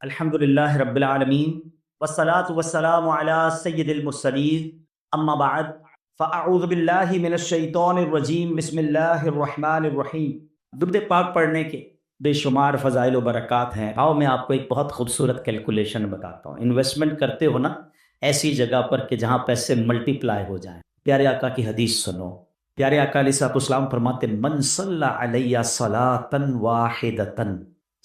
الحمد للہ رب العالمین والصلاة والسلام علی سید المرسلین اما بعد فاعوذ باللہ من الشیطان الرجیم بسم اللہ الرحمن الرحیم۔ درود پاک پڑھنے کے بے شمار فضائل و برکات ہیں۔ آؤ میں آپ کو ایک بہت خوبصورت کیلکولیشن بتاتا ہوں۔ انویسٹمنٹ کرتے ہو نا ایسی جگہ پر کہ جہاں پیسے ملٹی پلائی ہو جائیں۔ پیارے آقا کی حدیث سنو۔ پیارے آقا علیہ الصلوۃ والسلام فرماتے من صلی علیہ صلاۃ واحدۃ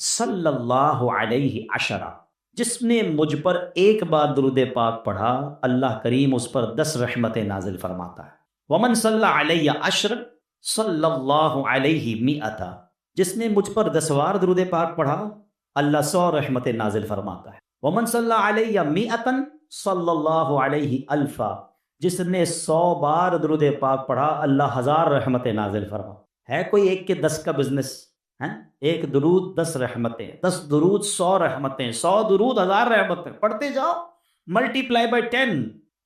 صلی اللہ علیہ عشرہ، جس نے مجھ پر ایک بار درود پاک پڑھا اللہ کریم اس پر 10 رحمتیں نازل فرماتا ہے۔ ومن صلی علیہ عشر صلی اللہ علیہ مئۃ، جس نے مجھ پر 10 بار درود پاک پڑھا اللہ 100 رحمتیں نازل فرماتا ہے۔ ومن صلی علیہ مئۃ صلی اللہ علیہ الفا، جس نے 100 بار درود پاک پڑھا اللہ 1000 رحمتیں نازل فرما۔ ہے کوئی ایک کے 10 کا بزنس؟ ایک درود 10 رحمتیں، 10 درود 100 رحمتیں، 100 درود 1000 رحمتیں، پڑھتے جاؤ، ملٹی پلائی بائی 10۔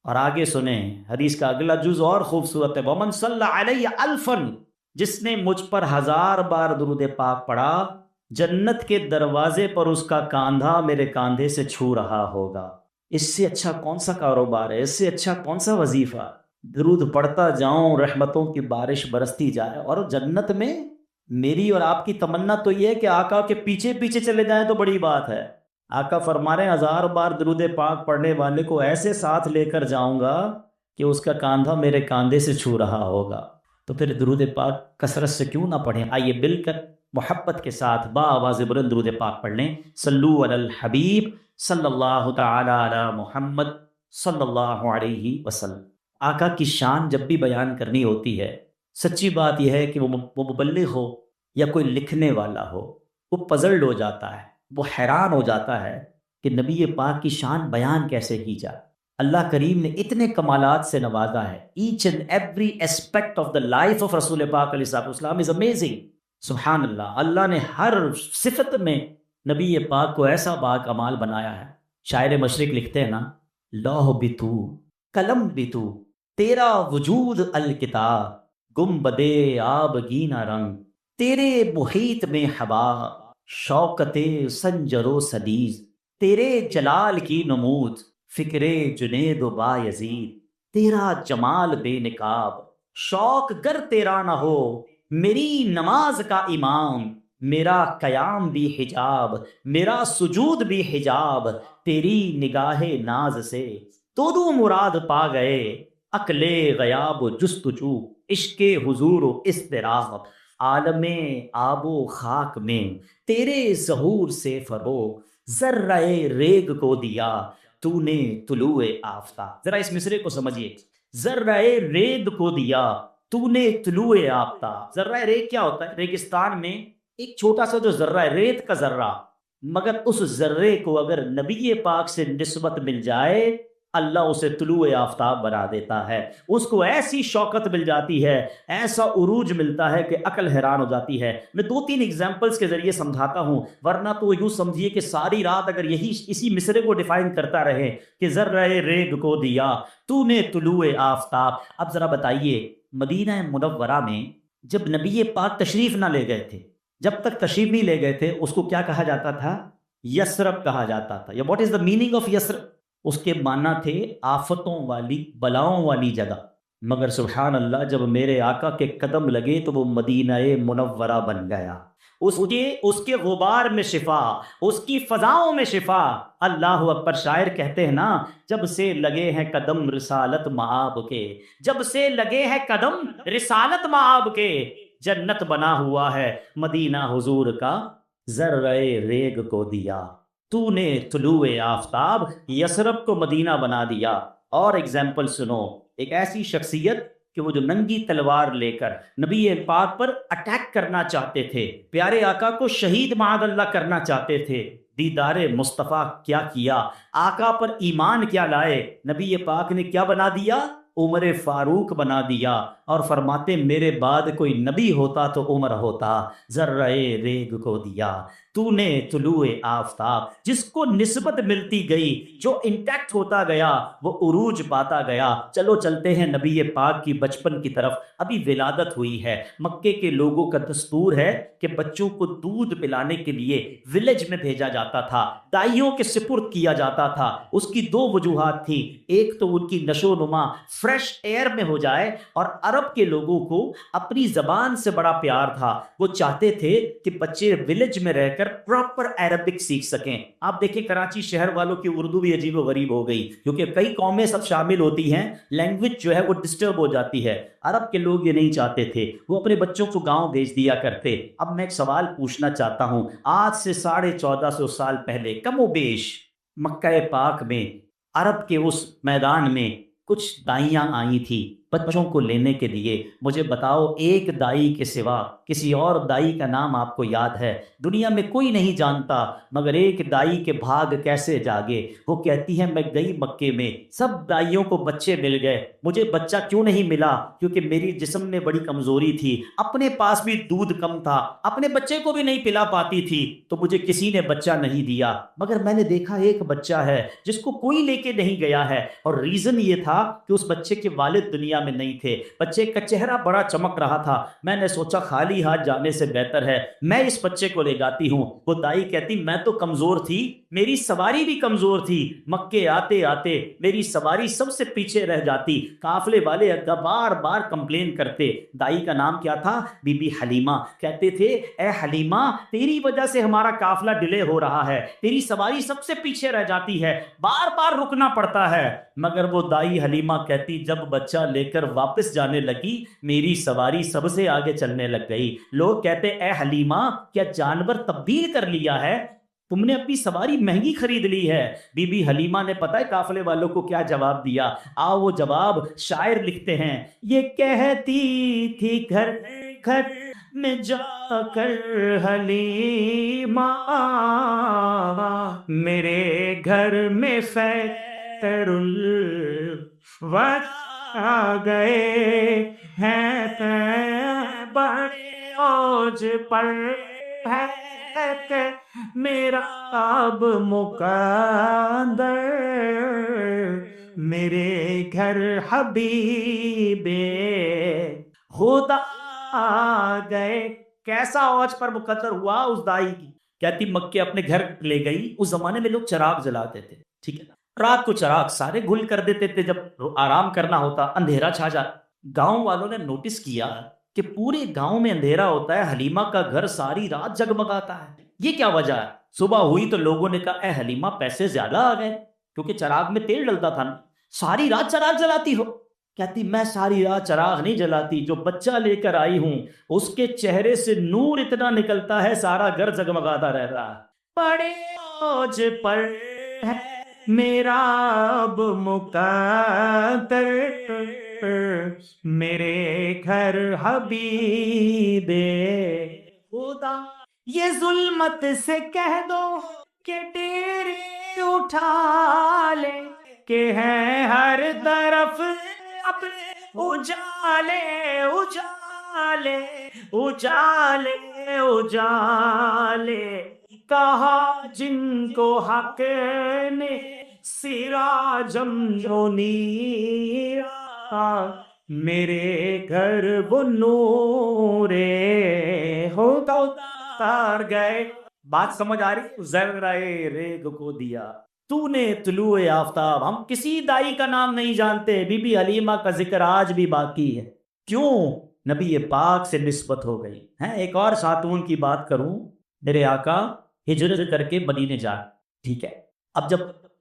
اور آگے سنیں حدیث کا اگلا جز اور خوبصورت ہے، ومن صلی علیہ الفن، جس نے مجھ پر 1000 بار درود پاک پڑھا جنت کے دروازے پر اس کا کاندھا میرے کاندھے سے چھو رہا ہوگا۔ اس سے اچھا کون سا کاروبار ہے؟ اس سے اچھا کون سا وظیفہ؟ درود پڑھتا جاؤں، رحمتوں کی بارش برستی جائے۔ اور جنت میں میری اور آپ کی تمنا تو یہ ہے کہ آقا کے پیچھے پیچھے چلے جائیں تو بڑی بات ہے۔ آقا فرما رہے ہیں 1000 بار درود پاک پڑھنے والے کو ایسے ساتھ لے کر جاؤں گا کہ اس کا کاندھا میرے کاندھے سے چھو رہا ہوگا۔ تو پھر درود پاک کثرت سے کیوں نہ پڑھیں؟ آئیے مل کر محبت کے ساتھ با آواز بلند درود پاک پڑھ لیں۔ صلو علی الحبیب صلی اللہ تعالی علی محمد صلی اللہ علیہ وسلم۔ آقا کی شان جب بھی بیان کرنی ہوتی ہے، سچی بات یہ ہے کہ وہ مبلغ ہو یا کوئی لکھنے والا ہو، وہ پزلڈ ہو جاتا ہے، وہ حیران ہو جاتا ہے کہ نبی پاک کی شان بیان کیسے کی جائے۔ اللہ کریم نے اتنے کمالات سے نوازا ہے۔ Each and every aspect of the life of رسول پاک علیہ الصلوۃ والسلام از امیزنگ۔ سبحان اللہ، اللہ نے ہر صفت میں نبی پاک کو ایسا باکمال بنایا ہے۔ شاعر مشرق لکھتے ہیں نا، لوح بھی تو، قلم بھی تو، تیرا وجود الکتاب، گنبدے آبگینہ رنگ، تیرے محیط میں ہوا شوکت سنجر و سدیز، تیرے جلال کی نمود فکر جنید و بایزید، تیرا جمال بے نقاب شوق گر تیرا نہ ہو، میری نماز کا امام میرا قیام بھی حجاب، میرا سجود بھی حجاب، تیری نگاہ ناز سے تو مراد پا گئے، عقل غیاب و جستجو عشق حضور و اضطراب، عالم آب و خاک میں تیرے ظہور سے فروغ، ذرہ ریگ کو دیا تو نے طلوع آفتاب۔ ذرا اس مصرے کو سمجھیے، ذرہ ریگ کو دیا تو نے طلوع آفتاب۔ ذرہ ریگ کیا ہوتا ہے؟ ریگستان میں ایک چھوٹا سا جو ذرہ ہے، ریت کا ذرہ، مگر اس ذرے کو اگر نبی پاک سے نسبت مل جائے اللہ اسے طلوع آفتاب بنا دیتا ہے۔ اس کو ایسی شوکت مل جاتی ہے، ایسا عروج ملتا ہے کہ عقل حیران ہو جاتی ہے۔ میں 2-3 ایگزامپلز کے ذریعے سمجھاتا ہوں، ورنہ تو یوں سمجھیے کہ ساری رات اگر اسی مصرے کو ڈیفائن کرتا رہے کہ ذرہ ریگ کو دیا تو نے طلوع آفتاب۔ اب ذرا بتائیے، مدینہ منورہ میں جب نبی پاک تشریف نہ لے گئے تھے، جب تک تشریف نہیں لے گئے تھے، اس کو کیا کہا جاتا تھا؟ یثرب کہا جاتا تھا۔ یا what is the meaning of Yathrib? اس کے معنی تھے آفتوں والی، بلاؤں والی جگہ۔ مگر سبحان اللہ، جب میرے آقا کے قدم لگے تو وہ مدینہ منورہ بن گیا۔ اس کے غبار میں شفا، اس کی فضاؤں میں شفا۔ اللہ اکبر۔ شاعر کہتے ہیں نا، جب سے لگے ہیں قدم رسالت مآب کے، جب سے لگے ہیں قدم رسالت مآب کے، جنت بنا ہوا ہے مدینہ حضور کا، ذرہ ریگ کو دیا تو نے طلوع آفتاب، یثرب کو مدینہ بنا دیا۔ اور ایگزامپل سنو، ایک ایسی شخصیت کہ وہ جو ننگی تلوار لے کر نبی پاک پر اٹیک کرنا چاہتے تھے، پیارے آقا کو شہید معاذ اللہ کرنا چاہتے تھے، دیدار مصطفیٰ کیا کیا، آقا پر ایمان کیا لائے، نبی پاک نے کیا بنا دیا؟ عمر فاروق بنا دیا۔ اور فرماتے میرے بعد کوئی نبی ہوتا تو عمر ہوتا، ذرہ ریگ کو دیا تو نے طلوع آفتاب، جس کو نسبت ملتی گئی، جو انٹیکٹ ہوتا گیا، وہ عروج پاتا گیا۔ چلو چلتے ہیں نبی پاک کی بچپن کی طرف۔ ابھی ولادت ہوئی ہے، مکے کے لوگوں کا دستور ہے کہ بچوں کو دودھ پلانے کے لیے ولیج میں بھیجا جاتا تھا، دائیوں کے سپرد کیا جاتا تھا۔ اس کی دو وجوہات تھیں، ایک تو ان کی نشو و نما فریش ایئر میں ہو جائے، اور عرب کے لوگوں کو اپنی زبان سے بڑا پیار تھا، وہ چاہتے تھے کہ بچے ولیج میں رہ کر پراپر عربک سیکھ سکیں۔ آپ دیکھیں کراچی شہر والوں کی اردو بھی عجیب و غریب ہو گئی، کیونکہ کئی قومیں سب شامل ہوتی ہیں، لینگویج جو ہے وہ ڈسٹرب ہو جاتی ہے۔ عرب کے لوگ یہ نہیں چاہتے تھے، وہ اپنے بچوں کو گاؤں بھیج دیا کرتے۔ اب میں ایک سوال پوچھنا چاہتا ہوں، آج سے 1450 سال پہلے کم و بیش مکہ پاک میں، عرب کے اس میدان میں کچھ دائیاں آئی تھی بچوں کو لینے کے لیے۔ مجھے بتاؤ ایک دائی کے سوا کسی اور دائی کا نام آپ کو یاد ہے؟ دنیا میں کوئی نہیں جانتا، مگر ایک دائی کے بھاگ کیسے جاگے۔ وہ کہتی ہے میں گئی مکے میں، سب دائیوں کو بچے مل گئے، مجھے بچہ کیوں نہیں ملا؟ کیونکہ میری جسم میں بڑی کمزوری تھی، اپنے پاس بھی دودھ کم تھا، اپنے بچے کو بھی نہیں پلا پاتی تھی، تو مجھے کسی نے بچہ نہیں دیا۔ مگر میں نے دیکھا ایک بچہ ہے جس کو کوئی لے کے نہیں گیا ہے، اور ریزن یہ تھا کہ اس بچے کے والد دنیا میں نہیں تھے، بچے کا چہرہ بڑا چمک رہا تھا۔ میں نے سوچا خالی ہاتھ جانے سے بہتر ہے میں اس بچے کو لے جاتی ہوں۔ وہ دائی کہتی میں تو کمزور تھی، میری سواری بھی کمزور تھی، مکے آتے آتے میری سواری سب سے پیچھے رہ جاتی، قافلے والے بار بار کمپلین کرتے۔ دائی کا نام کیا تھا؟ بی بی حلیمہ۔ کہتے تھے اے حلیمہ تیری وجہ سے ہمارا قافلہ ڈیلے ہو رہا ہے، تیری سواری سب سے پیچھے رہ جاتی ہے، بار بار رکنا پڑتا ہے۔ مگر وہ دائی حلیمہ کہتی جب بچہ لے کر واپس جانے لگی میری سواری سب سے آگے چلنے لگ گئی۔ لوگ کہتے اے حلیمہ کیا جانور تبدیل کر لیا ہے؟ تم نے اپنی سواری مہنگی خرید لی ہے۔ بی بی حلیمہ نے پتہ ہے قافلے والوں کو کیا جواب دیا؟ آؤ وہ جواب شاعر لکھتے ہیں، یہ کہتی تھی گھر گھر میں جا کر حلیمہ، میرے گھر میں خیر الورد آ گئے ہیں، بڑے اوج پر ہے میرا اب مقدر، میرے گھر حبیب خدا آ گئے۔ کیسا اوج پر مقدر ہوا اس دائی کی؟ کہتی مکے اپنے گھر لے گئی۔ اس زمانے میں لوگ چراغ جلاتے تھے، ٹھیک ہے نا، رات کو چراغ سارے گل کر دیتے تھے، جب آرام کرنا ہوتا اندھیرا چھا جاتا۔ گاؤں والوں نے نوٹس کیا کہ پورے گاؤں میں اندھیرا ہوتا ہے، حلیمہ کا گھر ساری رات جگمگاتا ہے، یہ کیا وجہ ہے؟ صبح ہوئی تو لوگوں نے کہا اے حلیمہ پیسے زیادہ آ گئے، کیونکہ چراغ میں تیل ڈلتا تھا نا، ساری رات چراغ جلاتی ہو؟ کہتی میں ساری رات چراغ نہیں جلاتی، جو بچہ لے کر آئی ہوں اس کے چہرے سے نور اتنا نکلتا ہے سارا گھر جگمگاتا رہتا ہے۔ بڑے اوج پر ہے میرا اب مقدر، میرے گھر حبیب خدا، یہ ظلمت سے کہہ دو کہ ڈیرے اٹھا لے، کہ ہیں ہر طرف اپنے اجالے اجالے اجالے اجالے، کہا جن کو حق نے سراجم منیرا، میرے گھر وہ نور ہوتا اتار گئے۔ بات سمجھ آ رہی؟ ذرہ ریگ کو دیا تو نے طلوع آفتاب۔ ہم کسی دائی کا نام نہیں جانتے، بی بی حلیمہ کا ذکر آج بھی باقی ہے۔ کیوں؟ نبی پاک سے نسبت ہو گئی ہے۔ ایک اور خاتون کی بات کروں، میرے آقا ہجرت کر کے مدینے جا، ٹھیک ہے، اب جب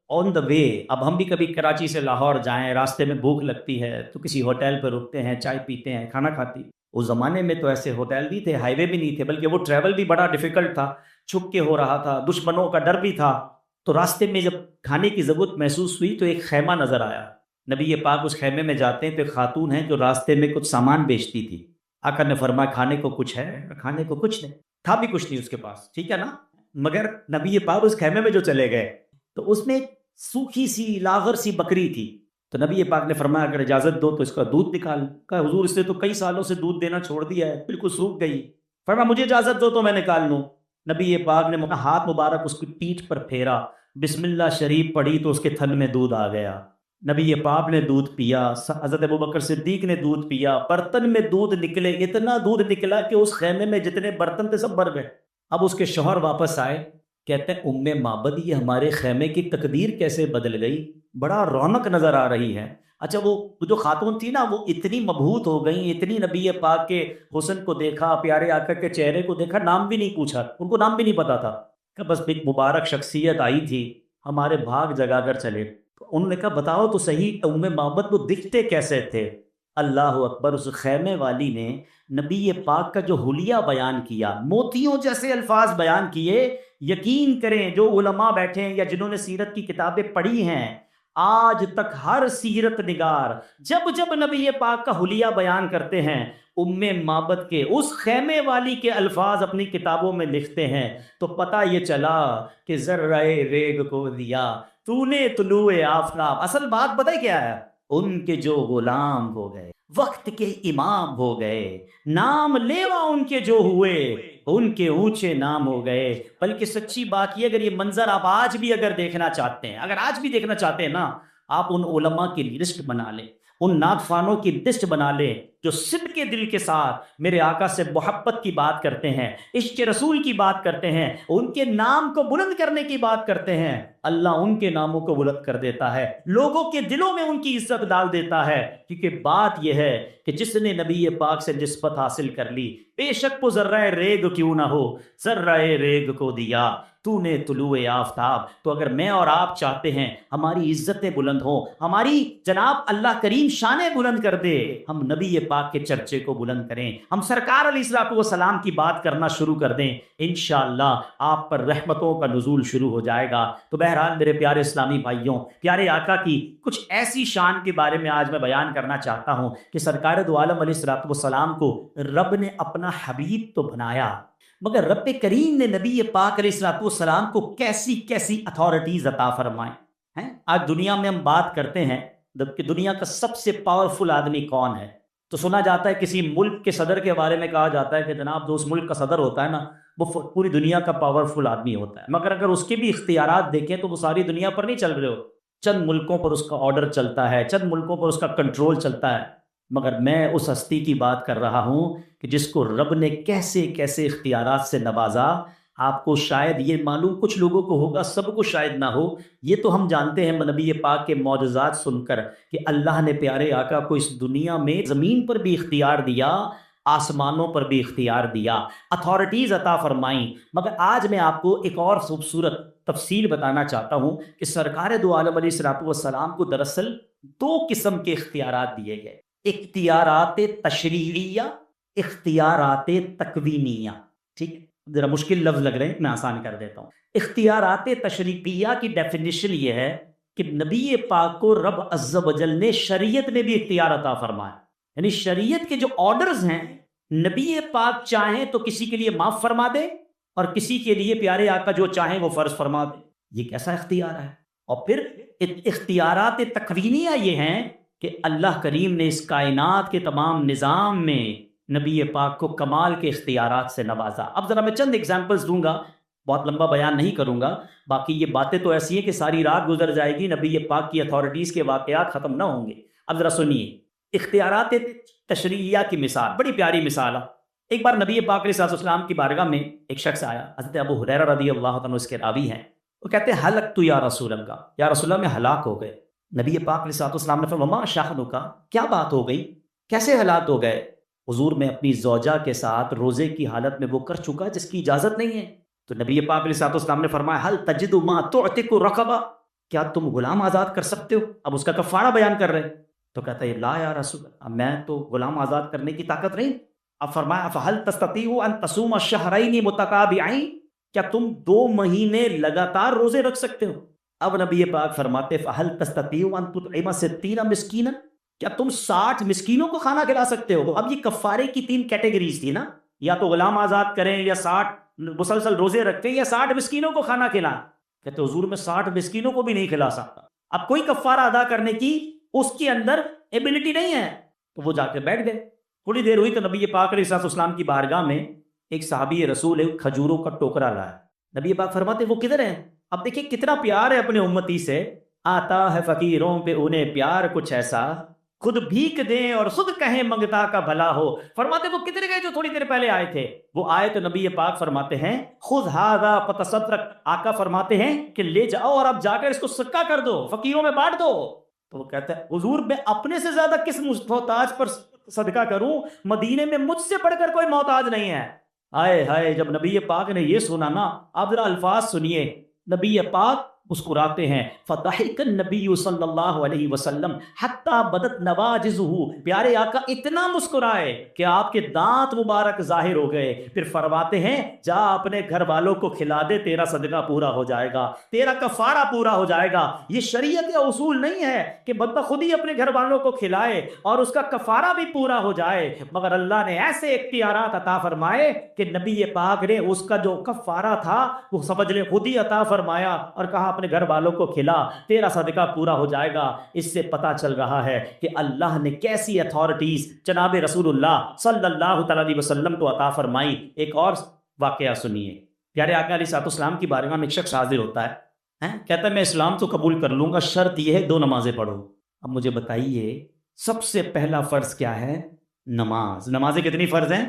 آن دا وے، اب ہم بھی کبھی کراچی سے لاہور جائیں، راستے میں بھوک لگتی ہے تو کسی ہوٹل پہ رکتے ہیں، چائے پیتے ہیں، کھانا کھاتی۔ اس زمانے میں تو ایسے ہوٹل بھی تھے، ہائی وے بھی نہیں تھے، بلکہ وہ ٹریول بھی بڑا ڈیفیکلٹ تھا، چھپ کے ہو رہا تھا، دشمنوں کا ڈر بھی تھا۔ تو راستے میں جب کھانے کی ضرورت محسوس ہوئی تو ایک خیمہ نظر آیا۔ نبی پاک اس خیمے میں جاتے ہیں تو ایک خاتون ہے جو راستے میں کچھ سامان بیچتی تھی۔ آقا نے فرمایا کھانے کو کچھ ہے؟ کھانے کو کچھ نہیں تھا، بھی کچھ نہیں اس کے پاس، ٹھیک ہے نا، مگر نبی پاک اس خیمے میں جو چلے گئے تو اس میں ایک سوکھی سی لاغر سی بکری تھی۔ تو نبی پاک نے فرمایا اگر اجازت دو تو اس کا دودھ نکال. کہا حضور اس نے تو کئی سالوں سے دودھ دینا چھوڑ دیا ہے، بالکل سوکھ گئی. فرمایا مجھے اجازت دو تو میں نکال لوں. نبی پاک نے اپنا ہاتھ مبارک اس کی پیٹھ پر پھیرا، بسم اللہ شریف پڑھی تو اس کے تھن میں دودھ آ گیا. نبی پاک نے دودھ پیا، حضرت ابوبکر صدیق نے دودھ پیا، برتن میں دودھ نکلے، اتنا دودھ نکلا کہ اس خیمے میں جتنے برتن تھے سب بھر گئے. اب اس کے شوہر واپس آئے، کہتے ہیں ام معبد یہ ہمارے خیمے کی تقدیر کیسے بدل گئی، بڑا رونق نظر آ رہی ہے. اچھا وہ جو خاتون تھی نا وہ اتنی مبہوت ہو گئی، اتنی نبی پاک کے حسن کو دیکھا، پیارے آقا کے چہرے کو دیکھا، نام بھی نہیں پوچھا، ان کو نام بھی نہیں پتا تھا کہ بس ایک مبارک شخصیت آئی تھی ہمارے بھاگ جگا کر چلے. تو انہوں نے کہا بتاؤ تو صحیح ام معبد وہ دکھتے کیسے تھے؟ اللہ اکبر. اس خیمے والی نے نبی پاک کا جو حلیہ بیان کیا، موتیوں جیسے الفاظ بیان کیے. یقین کریں جو علماء بیٹھے ہیں یا جنہوں نے سیرت کی کتابیں پڑھی ہیں، آج تک ہر سیرت نگار جب جب نبی پاک کا حلیہ بیان کرتے ہیں، ام معبد کے اس خیمے والی کے الفاظ اپنی کتابوں میں لکھتے ہیں، تو پتہ یہ چلا کہ ذرہ ریگ کو دیا تو نے طلوع آفتاب. اصل بات پتہ کیا ہے؟ ان کے جو غلام ہو گئے، وقت کے امام ہو گئے، نام لیوا ان کے جو ہوئے، ان کے اونچے نام ہو گئے. بلکہ سچی بات یہ اگر یہ منظر آپ آج بھی اگر دیکھنا چاہتے ہیں، اگر آج بھی دیکھنا چاہتے ہیں نا، آپ ان علماء کی لسٹ بنا لیں، ان نعت خوانوں کی لسٹ بنا لیں جو صدق کے دل کے ساتھ میرے آقا سے محبت کی بات کرتے ہیں، عشق رسول کی بات کرتے ہیں، ان کے نام کو بلند کرنے کی بات کرتے ہیں. اللہ ان کے ناموں کو بلند کر دیتا ہے، لوگوں کے دلوں میں ان کی عزت ڈال دیتا ہے. کیونکہ بات یہ ہے کہ جس نے نبی پاک سے نسبت حاصل کر لی، بے شک وہ ذرہ ریگ کیوں نہ ہو، ذرہ ریگ کو دیا تو نے طلوع آفتاب. تو اگر میں اور آپ چاہتے ہیں ہماری عزتیں بلند ہوں، ہماری جناب اللہ کریم شانیں بلند کر دے، ہم نبی پاک کے چرچے کو بلند کریں، ہم سرکار علیہ الصلوۃ والسلام کی بات کرنا شروع کر دیں، انشاءاللہ آپ پر رحمتوں کا نزول شروع ہو جائے گا. تو بہرحال میرے پیارے اسلامی بھائیوں، پیارے آقا کی کچھ ایسی شان کے بارے میں آج میں بیان کرنا چاہتا ہوں کہ سرکار دو عالم علیہ الصلوۃ والسلام کو رب نے اپنا حبیب تو بنایا، مگر رب کریم نے نبی پاک علیہ الصلوۃ والسلام کو کیسی کیسی اتھارٹیز عطا فرمائیں ہیں. آج دنیا میں ہم بات کرتے ہیں کہ دنیا کا سب سے پاورفل آدمی کون ہے، تو سنا جاتا ہے کسی ملک کے صدر کے بارے میں کہا جاتا ہے کہ جناب جو اس ملک کا صدر ہوتا ہے نا وہ پوری دنیا کا پاورفل آدمی ہوتا ہے. مگر اگر اس کے بھی اختیارات دیکھیں تو وہ ساری دنیا پر نہیں چل رہے ہو، چند ملکوں پر اس کا آرڈر چلتا ہے، چند ملکوں پر اس کا کنٹرول چلتا ہے. مگر میں اس ہستی کی بات کر رہا ہوں کہ جس کو رب نے کیسے کیسے اختیارات سے نوازا. آپ کو شاید یہ معلوم، کچھ لوگوں کو ہوگا، سب کو شاید نہ ہو. یہ تو ہم جانتے ہیں نبی پاک کے معجزات سن کر کہ اللہ نے پیارے آقا کو اس دنیا میں زمین پر بھی اختیار دیا، آسمانوں پر بھی اختیار دیا، اتھارٹیز عطا فرمائیں. مگر آج میں آپ کو ایک اور خوبصورت تفصیل بتانا چاہتا ہوں کہ سرکار دو عالم علیہ الصلوۃ والسلام کو دراصل دو قسم کے اختیارات دیے گئے، اختیارات تشریعیہ، اختیارات تکوینیہ. ٹھیک، ذرا مشکل لفظ لگ رہے ہیں، میں آسان کر دیتا ہوں. اختیارات تشریعیہ کی ڈیفینیشن یہ ہے کہ نبی پاک کو رب عز و جل نے شریعت میں بھی اختیار عطا فرمایا. یعنی شریعت کے جو آرڈرز ہیں نبی پاک چاہیں تو کسی کے لیے معاف فرما دے اور کسی کے لیے پیارے آقا جو چاہیں وہ فرض فرما دے. یہ کیسا اختیار ہے؟ اور پھر اختیارات تکوینیہ یہ ہیں کہ اللہ کریم نے اس کائنات کے تمام نظام میں نبی پاک کو کمال کے اختیارات سے نوازا. اب ذرا میں چند ایگزامپلز دوں گا، بہت لمبا بیان نہیں کروں گا. باقی یہ باتیں تو ایسی ہیں کہ ساری رات گزر جائے گی، نبی پاک کی اتھارٹیز کے واقعات ختم نہ ہوں گے. اب ذرا سنیے اختیارات تشریعیہ کی مثال، بڑی پیاری مثال ہے. ایک بار نبی پاک علیہ السلام کی بارگاہ میں ایک شخص آیا، حضرت ابو ہریرہ رضی اللہ عنہ اس کے راوی ہیں. وہ کہتے ہیں ہلکت یا رسول اللہ، یا رسول اللہ میں ہلاک ہو گئے. نبی پاک علیہ السلام نے فرمایا ما شأنک، کیا بات ہو گئی، کیسے ہلاک ہو گئے؟ حضور میں اپنی زوجہ کے ساتھ روزے کی حالت میں وہ کر چکا جس کی اجازت نہیں ہے. تو نبی پاک علیہ السلام نے فرمایا حل تجد ما تعتق رقبہ، کیا تم غلام آزاد کر سکتے ہو؟ اب اس کا کفارہ بیان کر رہے. تو کہتا ہے لا یا رسول اللہ، میں تو غلام آزاد کرنے کی طاقت نہیں. اب فرمایا فہل تستطیع ان تصوم الشہرین متتابعین، کیا تم 2 مہینے لگاتار روزے رکھ سکتے ہو؟ اب نبی پاک فرماتے فہل تستطیع ان تطعم 60 مسکینا، کیا تم 60 مسکینوں کو کھانا کھلا سکتے ہو؟ اب یہ کفارے کی 3 کیٹیگریز تھی نا، یا تو غلام آزاد کریں، یا 60 مسلسل روزے رکھیں، یا 60 مسکینوں کو کھانا کھلائیں. کہتے حضور میں 60 مسکینوں کو بھی نہیں کھلا سکتا. اب کوئی کفارہ ادا کرنے کی اس کے اندر ایبلٹی نہیں ہے. تو وہ جا کے بیٹھ گئے. تھوڑی دیر ہوئی تو نبی پاک علیہ الصلوۃ والسلام کی بارگاہ میں ایک صحابی رسول ایک کھجوروں کا ٹوکرا لایا. نبی پاک فرماتے وہ کدھر ہیں؟ اب دیکھیں کتنا پیار ہے اپنے امتی سے. آتا ہے فقیروں پہ انہیں پیار کچھ ایسا، خود بھیک دیں اور خود کہیں منگتا کا بھلا ہو. فرماتے وہ کدھر گئے جو تھوڑی دیر پہلے آئے تھے؟ وہ آئے تو نبی پاک فرماتے ہیں خود ھذا فتصدق. آقا فرماتے ہیں کہ لے جاؤ اور اب جا کر اس کو صدقہ کر دو، فقیروں میں بانٹ دو. تو وہ کہتا ہے حضور میں اپنے سے زیادہ کس محتاج پر صدقہ کروں؟ مدینے میں مجھ سے بڑھ کر کوئی محتاج نہیں ہے. ہائے ہائے، جب نبی پاک نے یہ سنا نا، آپ ذرا الفاظ سنیے. نبی پاک مسکراتے ہیں. فضحک النبی صلی اللہ علیہ وسلم حتی بدت نواجذہ. پیارے آقا اتنا مسکرائے کہ آپ کے دانت مبارک ظاہر ہو گئے. پھر فرماتے ہیں جا اپنے گھر والوں کو کھلا دے، تیرا صدقہ پورا ہو جائے گا، تیرا کفارہ پورا ہو جائے گا. یہ شریعت کا اصول نہیں ہے کہ بندہ خود ہی اپنے گھر والوں کو کھلائے اور اس کا کفارہ بھی پورا ہو جائے، مگر اللہ نے ایسے اختیارات عطا فرمائے کہ نبی پاک نے اس کا جو کفارہ تھا وہ سمجھ لے خود ہی عطا فرمایا اور کہا اپنے گھر والوں کو کھلا، تیرا صدقہ پورا ہو جائے گا. اس سے پتہ چل رہا ہے کہ اللہ نے کیسی اتھارٹیز جناب رسول اللہ صلی اللہ تعالی علیہ وسلم کو عطا فرمائی. ایک اور واقعہ سنیے. پیارے آقا علیہ السلام کی بارگاہ میں ایک شخص حاضر ہوتا ہے، کہتا ہے میں اسلام تو قبول کر لوں گا، شرط یہ ہے 2 نمازیں پڑھو. اب مجھے بتائیے سب سے پہلا فرض کیا ہے؟ نماز. نمازیں کتنی فرض ہیں؟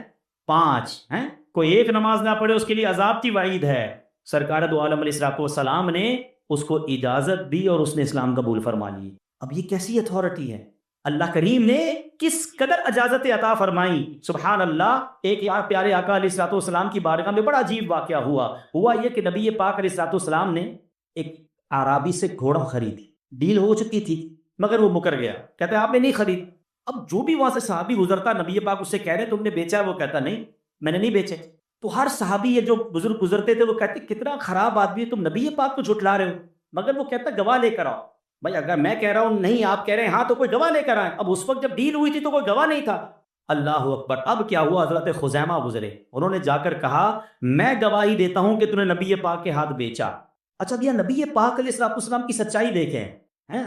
5 ہیں. کوئی ایک نماز نہ پڑھے اس کے لیے عذاب کی وعید ہے. سرکار دو عالم علیہ السلام نے اس کو اجازت دی اور اس نے اسلام قبول فرما لی. اب یہ کیسی اتھارٹی ہے؟ اللہ کریم نے کس قدر اجازت عطا فرمائی. سبحان اللہ. ایک پیارے آقا علیہ السلام کی بارگاہ میں بڑا عجیب واقعہ ہوا یہ کہ نبی پاک علیہ السلام نے ایک اعرابی سے گھوڑا خریدی. ڈیل ہو چکی تھی مگر وہ مکر گیا، کہتے ہیں آپ نے نہیں خرید. اب جو بھی وہاں سے صحابی گزرتا نبی پاک اس سے کہہ رہے تم نے بیچا ہے؟ وہ کہتا نہیں میں نے نہیں بیچے. تو ہر صحابی یہ جو بزرگ گزرتے تھے وہ کہتے کتنا خراب آدمی ہے، تم نبی پاک کو جھٹلا رہے ہو. مگر وہ کہتا گواہ لے کر آؤ. بھائی اگر میں کہہ رہا ہوں نہیں، آپ کہہ رہے ہیں ہاں، تو کوئی گواہ لے کر آئے. اب اس وقت جب ڈیل ہوئی تھی تو کوئی گواہ نہیں تھا. اللہ اکبر. اب کیا ہوا؟ حضرت خزیمہ گزرے، انہوں نے جا کر کہا میں گواہی دیتا ہوں کہ تم نے نبی پاک کے ہاتھ بیچا. اچھا بھیا نبی پاک علیہ السلام کی سچائی دیکھیں.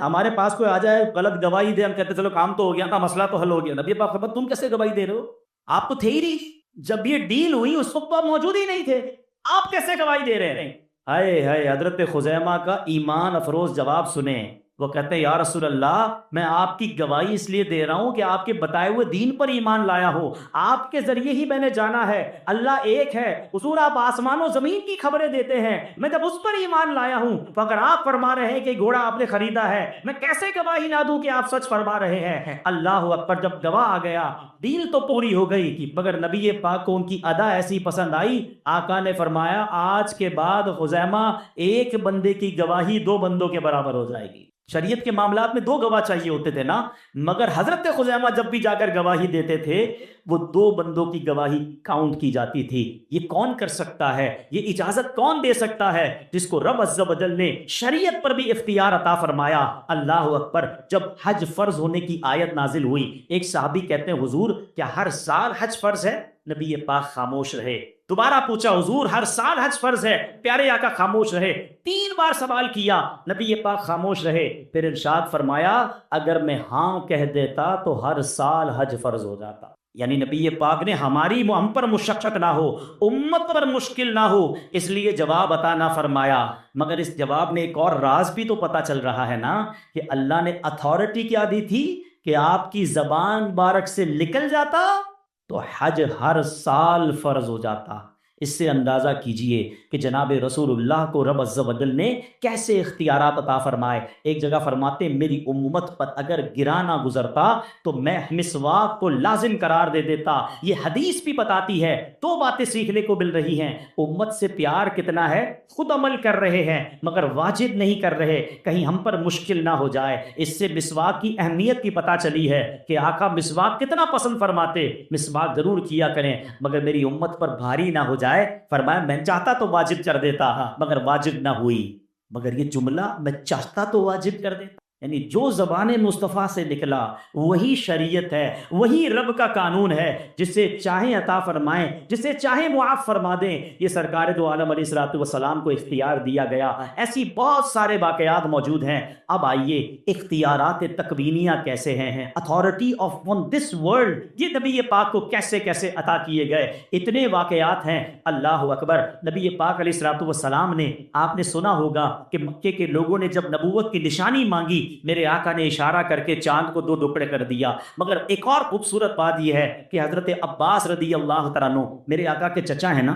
ہمارے پاس کوئی آ جائے غلط گواہی دے، ہم کہتے چلو کام تو ہو گیا نا، مسئلہ تو حل ہو گیا. نبی پاک فرماتے تم کیسے گواہی دے رہے ہو؟ آپ تو تھے ہی نہیں جب یہ ڈیل ہوئی، اس وقت تو آپ موجود ہی نہیں تھے، آپ کیسے گواہی دے رہے ہیں؟ ہائے ہائے. حضرت خزیمہ کا ایمان افروز جواب سنیں. وہ کہتے ہیں یا رسول اللہ میں آپ کی گواہی اس لیے دے رہا ہوں کہ آپ کے بتائے ہوئے دین پر ایمان لایا ہو، آپ کے ذریعے ہی میں نے جانا ہے اللہ ایک ہے. حضور آپ آسمان و زمین کی خبریں دیتے ہیں، میں جب اس پر ایمان لایا ہوں تو اگر آپ فرما رہے ہیں کہ گھوڑا آپ نے خریدا ہے، میں کیسے گواہی نہ دوں کہ آپ سچ فرما رہے ہیں؟ اللہ اکبر. جب گواہ آ گیا ڈیل تو پوری ہو گئی کہ مگر نبی پاک کو ان کی ادا ایسی پسند آئی، آقا نے فرمایا آج کے بعد خزیمہ ایک بندے کی گواہی 2 بندوں کے برابر ہو جائے گی. شریعت کے معاملات میں 2 گواہ چاہیے ہوتے تھے نا، مگر حضرت خزیمہ جب بھی جا کر گواہی دیتے تھے وہ 2 بندوں کی گواہی کاؤنٹ کی جاتی تھی. یہ کون کر سکتا ہے؟ یہ اجازت کون دے سکتا ہے جس کو رب عز و جل نے شریعت پر بھی اختیار عطا فرمایا؟ اللہ اکبر. جب حج فرض ہونے کی آیت نازل ہوئی، ایک صحابی کہتے ہیں حضور کیا ہر سال حج فرض ہے؟ نبی پاک خاموش رہے. دوبارہ پوچھا حضور ہر سال حج فرض ہے؟ پیارے آقا خاموش رہے. 3 بار سوال کیا، نبی پاک خاموش رہے. پھر ارشاد فرمایا اگر میں ہاں کہہ دیتا تو ہر سال حج فرض ہو جاتا. یعنی نبی پاک نے ہم پر مشقت نہ ہو، امت پر مشکل نہ ہو، اس لیے جواب عطا نہ فرمایا. مگر اس جواب میں ایک اور راز بھی تو پتا چل رہا ہے نا کہ اللہ نے اتھارٹی کیا دی تھی کہ آپ کی زبان مبارک سے نکل جاتا تو حج ہر سال فرض ہو جاتا. اس سے اندازہ کیجئے کہ جناب رسول اللہ کو رب عز و جل نے کیسے اختیارات عطا فرمائے. ایک جگہ فرماتے میری امت پر اگر گرا نہ گزرتا تو میں مسواک کو لازم قرار دے دیتا. یہ حدیث بھی بتاتی ہے. 2 باتیں سیکھنے کو مل رہی ہیں. امت سے پیار کتنا ہے، خود عمل کر رہے ہیں مگر واجب نہیں کر رہے، کہیں ہم پر مشکل نہ ہو جائے. اس سے مسواک کی اہمیت بھی پتہ چلی ہے کہ آقا مسواک کتنا پسند فرماتے. مسواک ضرور کیا کریں مگر میری امت پر بھاری نہ ہو جائے. فرمایا میں چاہتا تو واجب کر دیتا مگر واجب نہ ہوئی. مگر یہ جملہ میں چاہتا تو واجب کر دیتا، یعنی جو زبان مصطفیٰ سے نکلا وہی شریعت ہے، وہی رب کا قانون ہے، جسے چاہیں عطا فرمائیں، جسے چاہیں معاف فرما دیں، یہ سرکار دو عالم علیہ الصلوۃ والسلام کو اختیار دیا گیا۔ ایسی بہت سارے واقعات موجود ہیں۔ اب آئیے اختیارات تکوینیہ کیسے ہیں، authority of on this world یہ نبی پاک کو کیسے کیسے عطا کیے گئے، اتنے واقعات ہیں۔ اللہ اکبر۔ نبی پاک علیہ الصلوۃ والسلام نے، آپ نے سنا ہوگا کہ مکے کے لوگوں نے جب نبوت کی نشانی مانگی، میرے آقا نے اشارہ کر کے چاند کو دو ٹکڑے کر دیا۔ مگر ایک اور خوبصورت بات یہ ہے کہ حضرت عباس رضی اللہ تعالیٰ عنہ، میرے آقا کے چچا ہیں نا،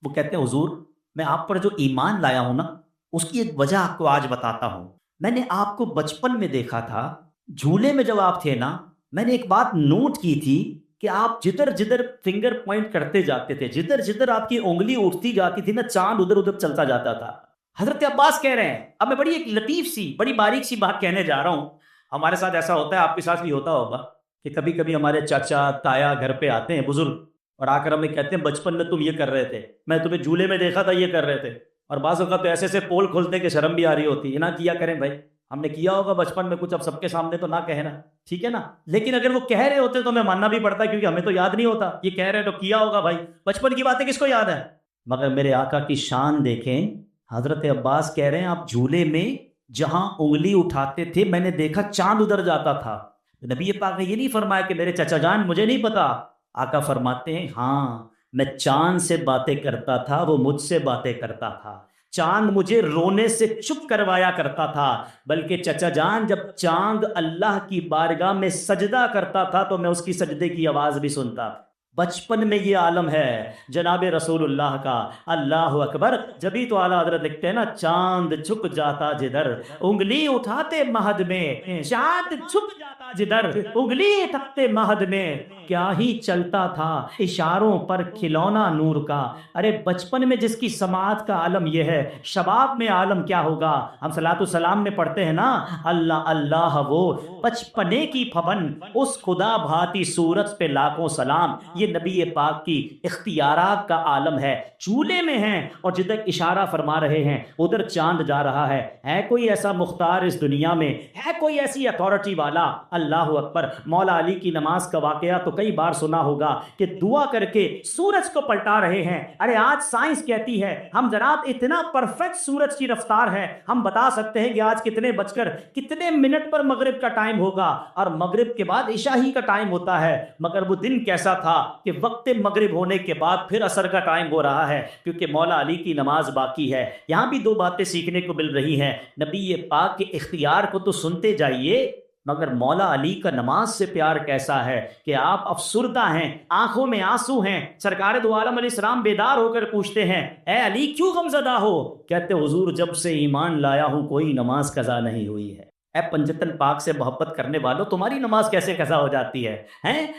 وہ کہتے ہیں حضور میں آپ پر جو ایمان لایا ہوں نا، اس کی ایک وجہ آپ کو آج بتاتا ہوں۔ میں نے آپ کو بچپن میں دیکھا تھا، جھولے میں جب آپ تھے نا، میں نے ایک بات نوٹ کی تھی کہ آپ جدھر جدھر فنگر پوائنٹ کرتے جاتے تھے، جدھر جدھر آپ کی انگلی اٹھتی جاتی تھی نا، چاند ادھر ادھر چلتا جاتا تھا۔ حضرت عباس کہہ رہے ہیں، اب میں بڑی ایک لطیف سی، بڑی باریک سی بات کہنے جا رہا ہوں۔ ہمارے ساتھ ایسا ہوتا ہے، آپ کے ساتھ بھی ہوتا ہوگا کہ کبھی کبھی ہمارے چاچا تایا گھر پہ آتے ہیں بزرگ، اور آ کر ہمیں کہتے ہیں بچپن میں تم یہ کر رہے تھے، میں تمہیں جھولے میں دیکھا تھا یہ کر رہے تھے۔ اور بعض اوقات تو ایسے ایسے پول کھولتے ہیں کہ شرم بھی آ رہی ہوتی ہے، نہ کیا کریں بھائی، ہم نے کیا ہوگا بچپن میں کچھ، اب سب کے سامنے تو نہ کہنا، ٹھیک ہے نا؟ لیکن اگر وہ کہہ رہے ہوتے تو ہمیں ماننا بھی پڑتا ہے، کیونکہ ہمیں تو یاد نہیں ہوتا، یہ کہہ رہے تو کیا ہوگا بھائی، بچپن کی باتیں کس کو یاد ہے؟ مگر میرے آقا کی شان دیکھیں، حضرت عباس کہہ رہے ہیں آپ جھولے میں جہاں انگلی اٹھاتے تھے میں نے دیکھا چاند ادھر جاتا تھا۔ نبی پاک نے یہ نہیں فرمایا کہ میرے چچا جان مجھے نہیں پتا، آقا فرماتے ہیں ہاں میں چاند سے باتیں کرتا تھا، وہ مجھ سے باتیں کرتا تھا، چاند مجھے رونے سے چپ کروایا کرتا تھا، بلکہ چچا جان جب چاند اللہ کی بارگاہ میں سجدہ کرتا تھا تو میں اس کی سجدے کی آواز بھی سنتا تھا۔ بچپن میں یہ عالم ہے جناب رسول اللہ کا۔ اللہ اکبر۔ جبھی تو اعلیٰ حضرت لکھتے ہیں نا، چاند چھپ جاتا جدھر انگلی اٹھاتے مہد میں، چاند چھپ جاتا جدھر انگلی اٹھاتے مہد میں، کیا ہی چلتا تھا اشاروں پر کھلونا نور کا۔ ارے بچپن میں جس کی سماعت کا عالم یہ ہے، شباب میں عالم کیا ہوگا؟ ہم صلاۃ السلام میں پڑھتے ہیں نا، اللہ اللہ وہ بچپنے کی پھبن، اس خدا بھاتی صورت پہ لاکھوں سلام۔ یہ نبی پاک کی اختیارات کا عالم ہے، چولہے میں ہیں اور جدھر اشارہ فرما رہے ہیں ادھر چاند جا رہا ہے کوئی ایسا مختار اس دنیا میں، ہے کوئی ایسی اتھارٹی والا؟ اللہ اکبر۔ مولا علی کی نماز کا واقعہ تو کئی بار سنا ہوگا کہ دعا کر کے سورج کو پلٹا رہے ہیں۔ ارے آج سائنس کہتی ہے ہم جناب اتنا پرفیکٹ سورج کی رفتار ہے، ہم بتا سکتے ہیں کہ آج کتنے بج کر کتنے منٹ پر مغرب کا ٹائم ہوگا، اور مغرب کے بعد عشاء ہی کا ٹائم ہوتا ہے۔ مگر وہ دن کیسا تھا کہ وقت مغرب ہونے کے بعد پھر عصر کا ٹائم ہو رہا ہے، کیونکہ مولا علی کی نماز باقی ہے۔ یہاں بھی دو باتیں سیکھنے کو مل رہی ہیں۔ نبی پاک کے اختیار کو تو سنتے جائیے، مگر مولا علی کا نماز سے پیار کیسا ہے کہ آپ افسردہ ہیں، آنکھوں میں آنسو ہیں۔ سرکار دو عالم علیہ السلام بیدار ہو کر پوچھتے ہیں اے علی کیوں غمزدہ ہو؟ کہتے حضور جب سے ایمان لایا ہوں کوئی نماز قضا نہیں ہوئی ہے۔ اے پنجتن پاک سے محبت کرنے والوں، تمہاری نماز کیسے قضا ہو جاتی ہے؟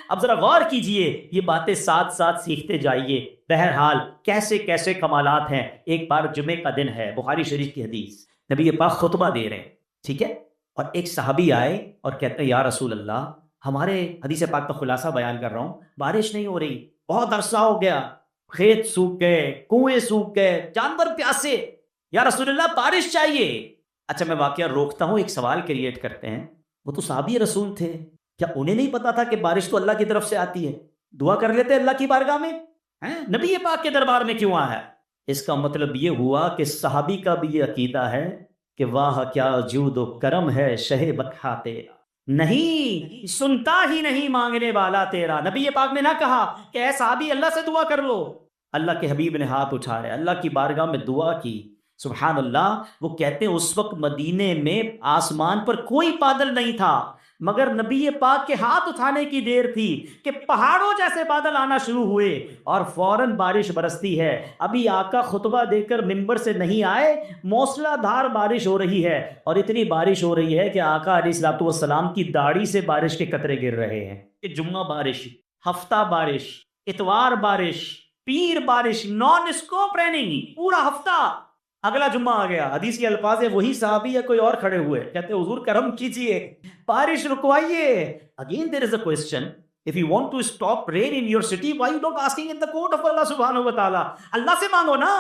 اب ذرا غور کیجئے، یہ باتیں ساتھ ساتھ سیکھتے جائیے۔ بہرحال کیسے کیسے کمالات ہیں۔ ایک بار جمعے کا دن ہے، بخاری شریف کی حدیث، نبی پاک خطبہ دے رہے ہیں، ٹھیک ہے، اور ایک صحابی آئے اور کہتے ہیں یا رسول اللہ، ہمارے حدیث پاک کا خلاصہ بیان کر رہا ہوں، بارش نہیں ہو رہی، بہت عرصہ ہو گیا، کھیت سوکھ گئے، کنویں سوکھ گئے، جانور پیاسے، یا رسول اللہ بارش چاہیے۔ اچھا میں واقعہ روکتا ہوں، ایک سوال کریٹ کرتے ہیں، وہ تو صحابی رسول تھے، کیا انہیں نہیں پتا تھا کہ بارش تو اللہ کی طرف سے آتی ہے؟ دعا کر لیتے اللہ کی بارگاہ میں، نبی پاک کے دربار میں کیوں آیا ہے؟ اس کا مطلب یہ ہوا کہ صحابی کا بھی یہ عقیدہ ہے کہ واہ کیا جود و کرم ہے شہ بکھا تیرا، نہیں سنتا ہی نہیں مانگنے والا تیرا۔ نبی پاک نے نہ کہا کہ اے صحابی اللہ سے دعا کر لو، اللہ کے حبیب نے ہاتھ اٹھایا، اللہ کی بارگاہ میں دعا کی، سبحان اللہ۔ وہ کہتے ہیں اس وقت مدینے میں آسمان پر کوئی بادل نہیں تھا، مگر نبی پاک کے ہاتھ اٹھانے کی دیر تھی کہ پہاڑوں جیسے بادل آنا شروع ہوئے اور فوراً بارش برستی ہے۔ ابھی آقا خطبہ دے کر منبر سے نہیں آئے، موسلا دھار بارش ہو رہی ہے، اور اتنی بارش ہو رہی ہے کہ آقا علیہ الصلوۃ والسلام کی داڑھی سے بارش کے قطرے گر رہے ہیں۔ کہ جمعہ بارش، ہفتہ بارش، اتوار بارش، پیر بارش، نان اسکوپ ریننگ پورا ہفتہ، اگلا جمعہ آ گیا، حدیث کے الفاظ ہے وہی صحابی یا کوئی اور کھڑے ہوئے، کہتے حضور کرم کیجئے، بارش رکوائیے۔ Again there is a question, if you want to stop rain in your city, why you not asking in the court of Allah subhanahu wa ta'ala؟ اللہ سے مانگو نا،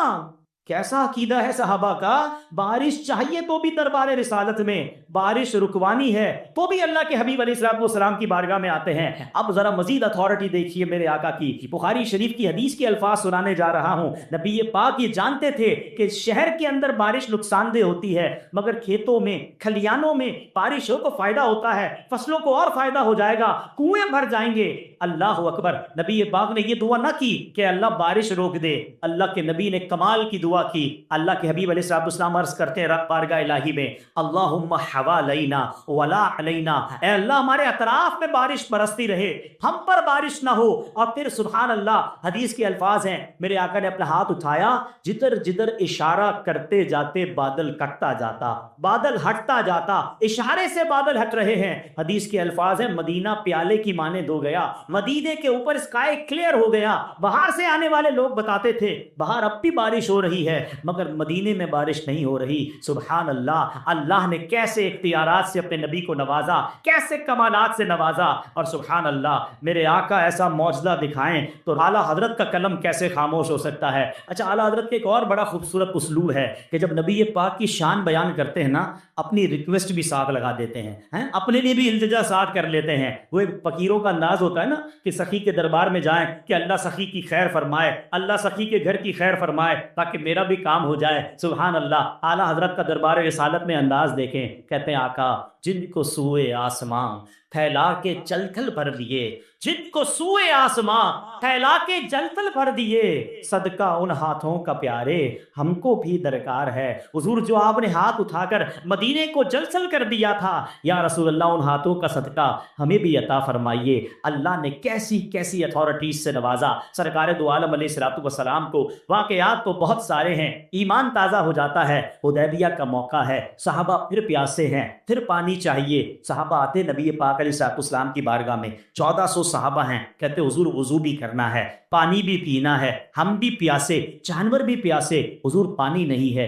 کیسا عقیدہ ہے صحابہ کا، بارش چاہیے تو بھی دربار رسالت میں، بارش رکوانی ہے تو بھی اللہ کے حبیب علیہ الصلوۃ والسلام کی بارگاہ میں آتے ہیں۔ اب ذرا مزید اتھارٹی دیکھیے میرے آقا کی، بخاری شریف کی حدیث کے الفاظ سنانے جا رہا ہوں۔ نبی پاک یہ جانتے تھے کہ شہر کے اندر بارش نقصان دہ ہوتی ہے، مگر کھیتوں میں کھلیانوں میں بارش ہو تو فائدہ ہوتا ہے، فصلوں کو اور فائدہ ہو جائے گا، کنویں بھر جائیں گے۔ اللہ اکبر، نبی پاک نے یہ دعا نہ کی کہ اللہ بارش روک دے، اللہ کے نبی نے کمال کی دعا کی۔ اللہ کے حبیب علیہ السلام عرض کرتے ہیں بارگاہ الہی میں، اللہم حوالینا ولا علینا، اے اللہ ہمارے اطراف میں بارش برستی رہے، ہم پر بارش نہ ہو۔ اور پھر سبحان اللہ، حدیث کے الفاظ ہیں، میرے آقا نے اپنا ہاتھ اٹھایا، جدھر جدھر اشارہ کرتے جاتے بادل کٹتا جاتا، بادل ہٹتا جاتا، اشارے سے بادل ہٹ رہے ہیں۔ حدیث کے الفاظ ہیں، مدینہ پیالے کی مانند ہو گیا، مدینے کے اوپر اسکائی کلیئر ہو گیا۔ باہر سے آنے والے لوگ بتاتے تھے باہر اب بھی بارش ہو رہی ہے، مگر مدینے میں بارش نہیں ہو رہی۔ سبحان اللہ، اللہ نے کیسے اختیارات سے اپنے نبی کو نوازا، کیسے کمالات سے نوازا۔ اور سبحان اللہ، میرے آقا ایسا معجزہ دکھائیں تو اعلیٰ حضرت کا قلم کیسے خاموش ہو سکتا ہے۔ اچھا، اعلیٰ حضرت کے ایک اور بڑا خوبصورت اسلوب ہے کہ جب نبی پاک کی شان بیان کرتے ہیں نا، اپنی ریکویسٹ بھی ساتھ لگا دیتے ہیں، اپنے لیے بھی التجا ساتھ کر لیتے ہیں۔ وہ ایک فقیروں کا انداز ہوتا ہے نا کہ سخی کے دربار میں جائیں کہ اللہ سخی کی خیر فرمائے، اللہ سخی کے گھر کی خیر فرمائے تاکہ میرا بھی کام ہو جائے۔ سبحان اللہ، اعلیٰ حضرت کا دربار رسالت میں انداز دیکھیں، کہتے ہیں آقا جن کو سوئے آسمان پھیلا کے چل تھل بھر دیے، جن کو سوئے آسمان پھیلا کے جل تھل بھر دیے، صدقہ ان ہاتھوں کا پیارے ہم کو بھی درکار ہے۔ حضور، جو آپ نے ہاتھ اٹھا کر مدینے کو جل تھل کر دیا تھا، یا رسول اللہ ان ہاتھوں کا صدقہ ہمیں بھی عطا فرمائیے۔ اللہ نے کیسی کیسی اتھارٹیز سے نوازا سرکار دو عالم علیہ الصلوۃ والسلام کو۔ واقعات تو بہت سارے ہیں، ایمان تازہ ہو جاتا ہے۔ حدیبیہ کا موقع ہے، صحابہ پھر پیاسے ہیں، پھر پانی چاہیے، صحابہ آتے نبی پاک علیہ الصلوۃ والسلام کی بارگاہ میں، 1400 صحابہ ہیں، کہتے حضور وضو بھی کرنا ہے، پانی بھی پینا ہے، ہم بھی پیاسے، جانور بھی پیاسے، حضور پانی نہیں ہے،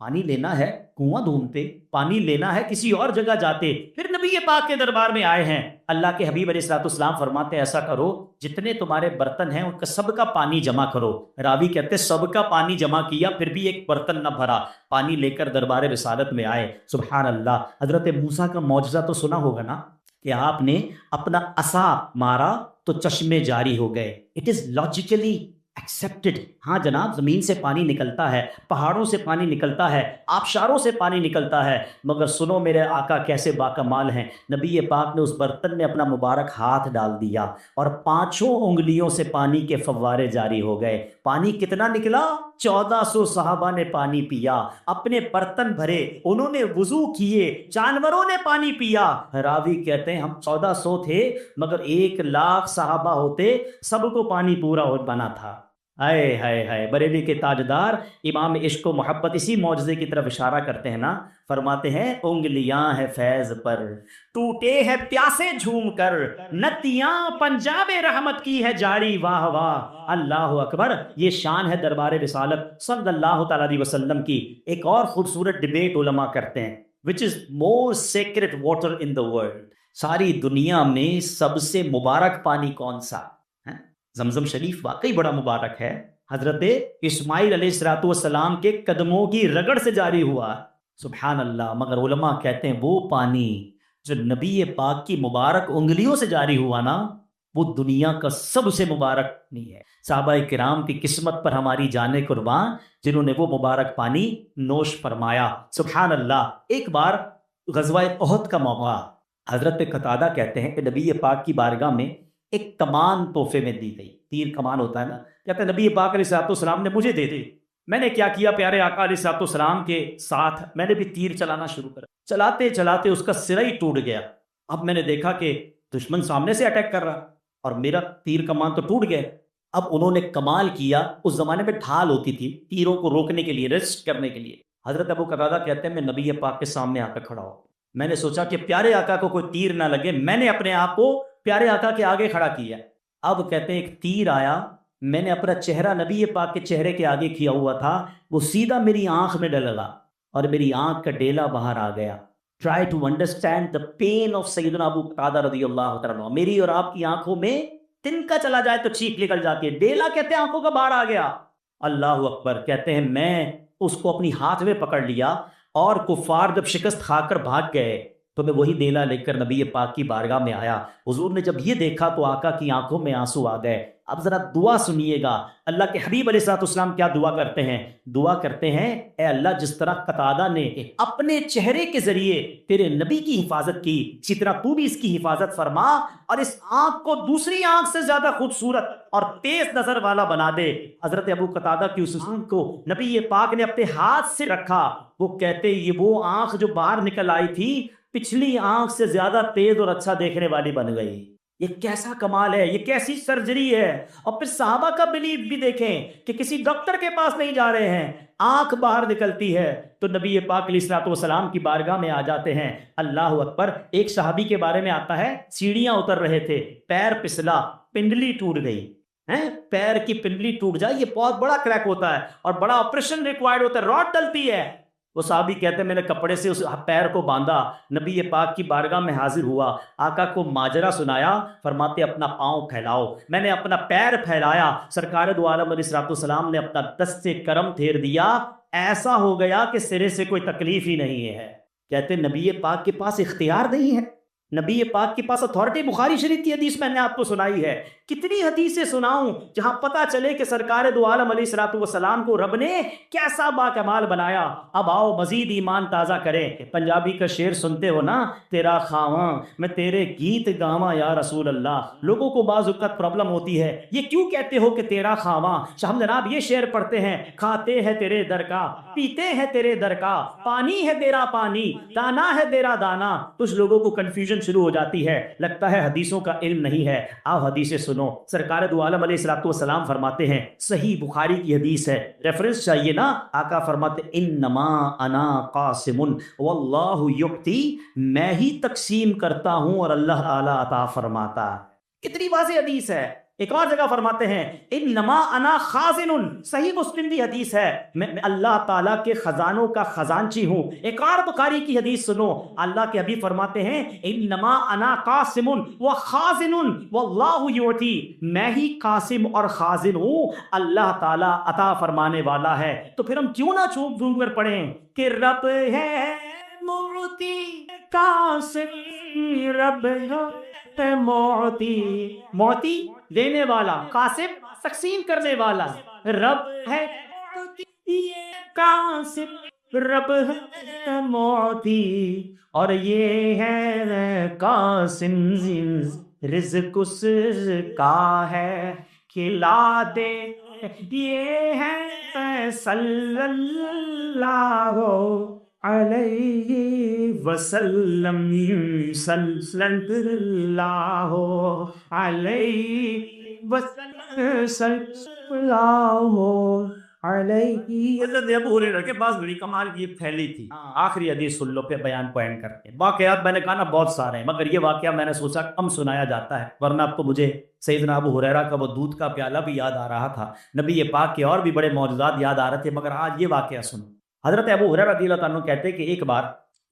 پانی لینا ہے کنواں ڈھونڈتے، پانی لینا ہے کسی اور جگہ جاتے۔ پھر نبی پاک کے دربار میں آئے ہیں، اللہ کے حبیب علیہ الصلوۃ والسلام فرماتے ہیں ایسا کرو، جتنے تمہارے برتن ہیں ان کا سب کا پانی جمع کرو۔ راوی کہتے سب کا پانی جمع کیا، پھر بھی ایک برتن نہ بھرا، پانی لے کر دربار رسالت میں آئے۔ سبحان اللہ، حضرت موسیٰ کا معجزہ تو سنا ہوگا نا کہ آپ نے اپنا عصا مارا تو چشمے جاری ہو گئے۔ اٹ از لاجیکلی ایکسیپٹڈ، ہاں جناب، زمین سے پانی نکلتا ہے، پہاڑوں سے پانی نکلتا ہے، آبشاروں سے پانی نکلتا ہے، مگر سنو میرے آقا کیسے باکمال ہیں۔ نبی پاک نے اس برتن میں اپنا مبارک ہاتھ ڈال دیا اور 5 انگلیوں سے پانی کے فوارے جاری ہو گئے۔ پانی کتنا نکلا؟ 1400 صحابہ نے پانی پیا، اپنے برتن بھرے، انہوں نے وضو کیے، جانوروں نے پانی پیا۔ راوی کہتے ہیں ہم 1400 تھے، مگر 1,00,000 صحابہ ہوتے، سب کو پانی پورا ہو بنا تھا۔ ہائے ہائے ہائے، بریلی کے تاجدار امام عشق و محبت اسی معجزے کی طرف اشارہ کرتے ہیں نا، فرماتے ہیں انگلیاں ہے فیض پر ٹوٹے ہے پیاسے جھوم کر، نتیاں پنجاب رحمت کی ہے جاری، واہ واہ اللہ اکبر۔ یہ شان ہے دربار رسالت صلی اللہ تعالی علیہ وسلم کی۔ ایک اور خوبصورت ڈبیٹ علماء کرتے ہیں، which is more sacred water in the world، ساری دنیا میں سب سے مبارک پانی کون سا؟ زمزم شریف واقعی بڑا مبارک ہے، حضرت اسماعیل علیہ الصلوۃ والسلام کے قدموں کی رگڑ سے جاری ہوا، سبحان اللہ۔ مگر علماء کہتے ہیں وہ پانی جو نبی پاک کی مبارک انگلیوں سے جاری ہوا نا، وہ دنیا کا سب سے مبارک نہیں ہے۔ صحابہ کرام کی قسمت پر ہماری جانیں قربان جنہوں نے وہ مبارک پانی نوش فرمایا، سبحان اللہ۔ ایک بار غزوہ احد کا موقع، حضرت قتادہ کہتے ہیں کہ نبی پاک کی بارگاہ میں ایک کمان تحفے میں دی گئی، تیر کمان ہوتا ہے نا، کہتے ہیں نبی پاک علیہ الصلوۃ والسلام نے مجھے دے دی۔ میں نے کیا کیا، پیارے آقا علیہ الصلوۃ والسلام کے ساتھ میں نے بھی تیر چلانا شروع کر، چلاتے چلاتے اس کا سرا ہی ٹوٹ گیا۔ اب میں نے دیکھا کہ دشمن سامنے سے اٹیک کر رہا اور میرا تیر کمان تو ٹوٹ گئے۔ اب انہوں نے کمال کیا، اس زمانے میں ڈھال ہوتی تھی تیروں کو روکنے کے لیے، ریسٹ کرنے کے لیے۔ حضرت ابو قتادہ کہتے ہیں میں نبی پاک کے سامنے آ کر کھڑا ہوں، میں نے سوچا کہ پیارے آقا کو کوئی تیر نہ لگے، میں نے اپنے آپ کو پیارے آقا کے آگے کھڑا کیا۔ اب کہتے ہیں ایک تیر آیا، میں نے اپنا چہرہ نبی پاک کے چہرے کے آگے کیا ہوا تھا، وہ سیدھا میری آنکھ میں ڈلا اور میری آنکھ کا ڈیلا باہر آ گیا۔ Try to understand the pain of سیدنا ابو قتادہ رضی اللہ تعالیٰ عنہ۔ میری اور آپ کی آنکھوں میں تنکا چلا جائے تو چیخ نکل جاتی ہے، ڈیلا کہتے ہیں آنکھوں کا باہر آ گیا۔ اللہ اکبر، کہتے ہیں میں اس کو اپنی ہاتھ میں پکڑ لیا، اور کفار جب شکست کھا کر بھاگ گئے تو میں وہی ڈیلا لے کر نبی پاک کی بارگاہ میں آیا۔ حضور نے جب یہ دیکھا تو آقا کی آنکھوں میں آنسو آ گئے۔ اب ذرا دعا سنیے گا، اللہ کے حبیب علیہ الصلوۃ والسلام کیا دعا کرتے ہیں؟ دعا کرتے ہیں، اے اللہ جس طرح قتادہ نے اپنے چہرے کے ذریعے تیرے نبی کی حفاظت کی، اسی طرح تو بھی اس کی حفاظت فرما، اور اس آنکھ کو دوسری آنکھ سے زیادہ خوبصورت اور تیز نظر والا بنا دے۔ حضرت ابو قتادہ کی اس آنکھ کو نبی پاک نے اپنے ہاتھ سے رکھا۔ وہ کہتے یہ وہ آنکھ جو باہر نکل آئی تھی پچھلی آنکھ سے زیادہ تیز اور اچھا دیکھنے والی بن گئی۔ یہ کیسا کمال ہے، یہ کیسی سرجری ہے۔ اور پھر صحابہ کا بلیف بھی دیکھیں کہ کسی ڈاکٹر کے پاس نہیں جا رہے ہیں، آنکھ باہر نکلتی ہے تو نبی پاک علیہ الصلوۃ والسلام کی بارگاہ میں آ جاتے ہیں۔ اللہ اکبر۔ ایک صحابی کے بارے میں آتا ہے، سیڑھیاں اتر رہے تھے، پیر پسلا، پنڈلی ٹوٹ گئی۔ پیر کی پنڈلی ٹوٹ جائے یہ بہت بڑا کریک ہوتا ہے اور بڑا آپریشن ریکوائرڈ ہوتا ہے، راڈ ڈلتی ہے۔ وہ صحابی کہتے ہیں میں نے کپڑے سے اس پیر کو باندھا، نبی پاک کی بارگاہ میں حاضر ہوا، آقا کو ماجرا سنایا، فرماتے اپنا پاؤں پھیلاؤ۔ میں نے اپنا پیر پھیلایا، سرکار دو عالم علیہ الصلوۃ والسلام نے اپنا دست کرم پھیر دیا، ایسا ہو گیا کہ سرے سے کوئی تکلیف ہی نہیں ہے۔ کہتے نبی پاک کے پاس اختیار نہیں ہے، نبی پاک کے پاس اتھارٹی۔ بخاری شریف کی حدیث میں نے آپ کو سنائی ہے، کتنی حدیثیں سناؤں جہاں پتہ چلے کہ سرکار دو عالم علیہ الصلوۃ والسلام کو رب نے کیسا با کمال بنایا۔ اب آؤ مزید ایمان تازہ کریں۔ پنجابی کا شعر سنتے ہو نا، تیرا خواہاں میں تیرے گیت گاواں یا رسول اللہ۔ لوگوں کو بعض اوقات پرابلم ہوتی ہے، یہ کیوں کہتے ہو کہ تیرا خواہاں؟ ہم جناب یہ شعر پڑھتے ہیں، کھاتے ہیں تیرے در کا، پیتے ہیں تیرے در کا، پانی ہے تیرا پانی، دانا ہے تیرا دانا۔ کچھ لوگوں کو کنفیوژن شروع ہو جاتی ہے، لگتا ہے حدیثوں کا علم نہیں ہے۔ آؤ حدیثیں سنو۔ سرکار دو عالم علیہ الصلوۃ والسلام فرماتے ہیں، صحیح بخاری کی حدیث ہے، ریفرنس چاہیے نا، آقا فرماتے انما انا قاسم واللہ یعطی، میں ہی تقسیم کرتا ہوں اور اللہ تعالی عطا فرماتا۔ کتنی واضح حدیث ہے۔ ایک اور جگہ فرماتے ہیں انما انا خازن، صحیح مسلم کی حدیث ہے، میں اللہ تعالیٰ کے خزانوں کا خزانچی ہوں۔ ایک اور بخاری کی حدیث سنو، اللہ کے حبیب فرماتے ہیں انما انا قاسم وخازن واللہ یعطی، میں ہی قاسم اور خازن ہوں، اللہ تعالیٰ عطا فرمانے والا ہے۔ تو پھر ہم کیوں نہ چوک ڈھونڈ کر پڑھیں کہ رب ہے معطی قاسم، رب ہے معطی، معطی دینے والا، قاسم تقسیم کرنے والا، رب ہے قاسم، رب ہے معطی، اور یہ ہے قاسم، رزق اس کا ہے کھلا دے، یہ ہے صلی اللہ علیہ وسلم، صلی اللہ علیہ وسلم، صلی اللہ علیہ۔ حضرت ابو ہریرہ کے پاس بڑی کمال کی ایک تھیلی تھی۔ آخری حدیث سن لو پھر بیان کو اینڈ کرتے ہیں۔ واقعات میں نے کہا نا بہت سارے ہیں، مگر یہ واقعہ میں نے سوچا کم سنایا جاتا ہے، ورنہ اب تو مجھے سیدنا ابو ہریرہ کا وہ دودھ کا پیالہ بھی یاد آ رہا تھا، نبی پاک کے اور بھی بڑے معجزات یاد آ رہے تھے، مگر آج یہ واقعہ سنو۔ حضرت ابو ہریرہ رضی اللہ تعالیٰ عنہ کہتے ہیں کہ ایک بار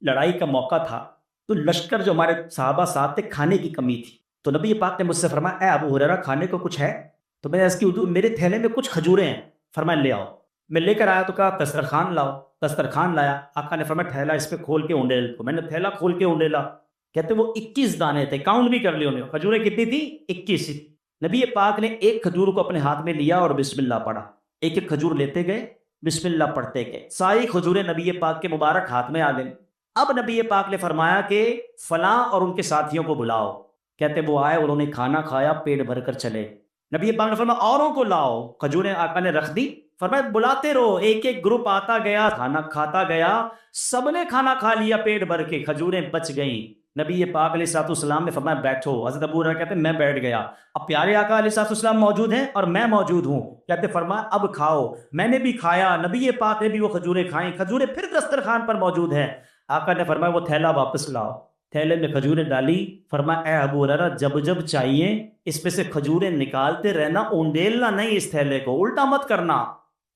لڑائی کا موقع تھا، تو لشکر جو ہمارے صحابہ ساتھ تھے، کھانے کی کمی تھی، تو نبی پاک نے مجھ سے فرمایا اے ابو ہریرہ کھانے کو کچھ ہے؟ تو میں نے اس کی اردو، میرے تھیلے میں کچھ کھجوریں ہیں، فرمایا لے آؤ۔ میں لے کر آیا تو کہا دسترخوان لاؤ، دسترخوان لایا، آقا نے فرمایا تھیلا اس پہ کھول کے اونڈیل کو، میں نے تھیلا کھول کے اونڈیلا، کہتے وہ 21 دانے تھے، کاؤنٹ بھی کر لیے انہیں، کھجوریں کتنی تھی؟ 21۔ نبی پاک نے ایک کھجور کو اپنے ہاتھ میں لیا اور بسم اللہ پڑھا، ایک ایک کھجور لیتے گئے، بسم اللہ پڑھتے گئے، ساری کھجوریں نبی پاک کے مبارک ہاتھ میں آ گئیں۔ اب نبی پاک نے فرمایا کہ فلاں اور ان کے ساتھیوں کو بلاؤ، کہتے وہ آئے، انہوں نے کھانا کھایا، پیٹ بھر کر چلے۔ نبی پاک نے فرمایا اوروں کو لاؤ، کھجوریں آقا نے رکھ دی، فرمایا بلاتے رہو، ایک ایک گروپ آتا گیا، کھانا کھاتا گیا، سب نے کھانا کھا لیا پیٹ بھر کے، کھجوریں بچ گئیں۔ نبی پاک علیہ الصلوۃ والسلام نے فرمایا بیٹھو۔ حضرت ابو ہریرہ کہتے ہیں میں بیٹھ گیا، اب پیارے آقا علیہ الصلوۃ والسلام موجود ہیں اور میں موجود ہوں، کہتے فرمایا اب کھاؤ۔ میں نے بھی کھایا، نبی پاک نے بھی وہ کھجوریں کھائیں، کھجوریں پھر دسترخوان پر موجود ہیں۔ آقا نے فرمایا وہ تھیلا واپس لاؤ، تھیلے میں کھجوریں ڈالی، فرمایا اے ابو ہریرہ جب جب چاہیے اس میں سے کھجوریں نکالتے رہنا، اونڈیلنا نہیں اس تھیلے کو، الٹا مت کرنا۔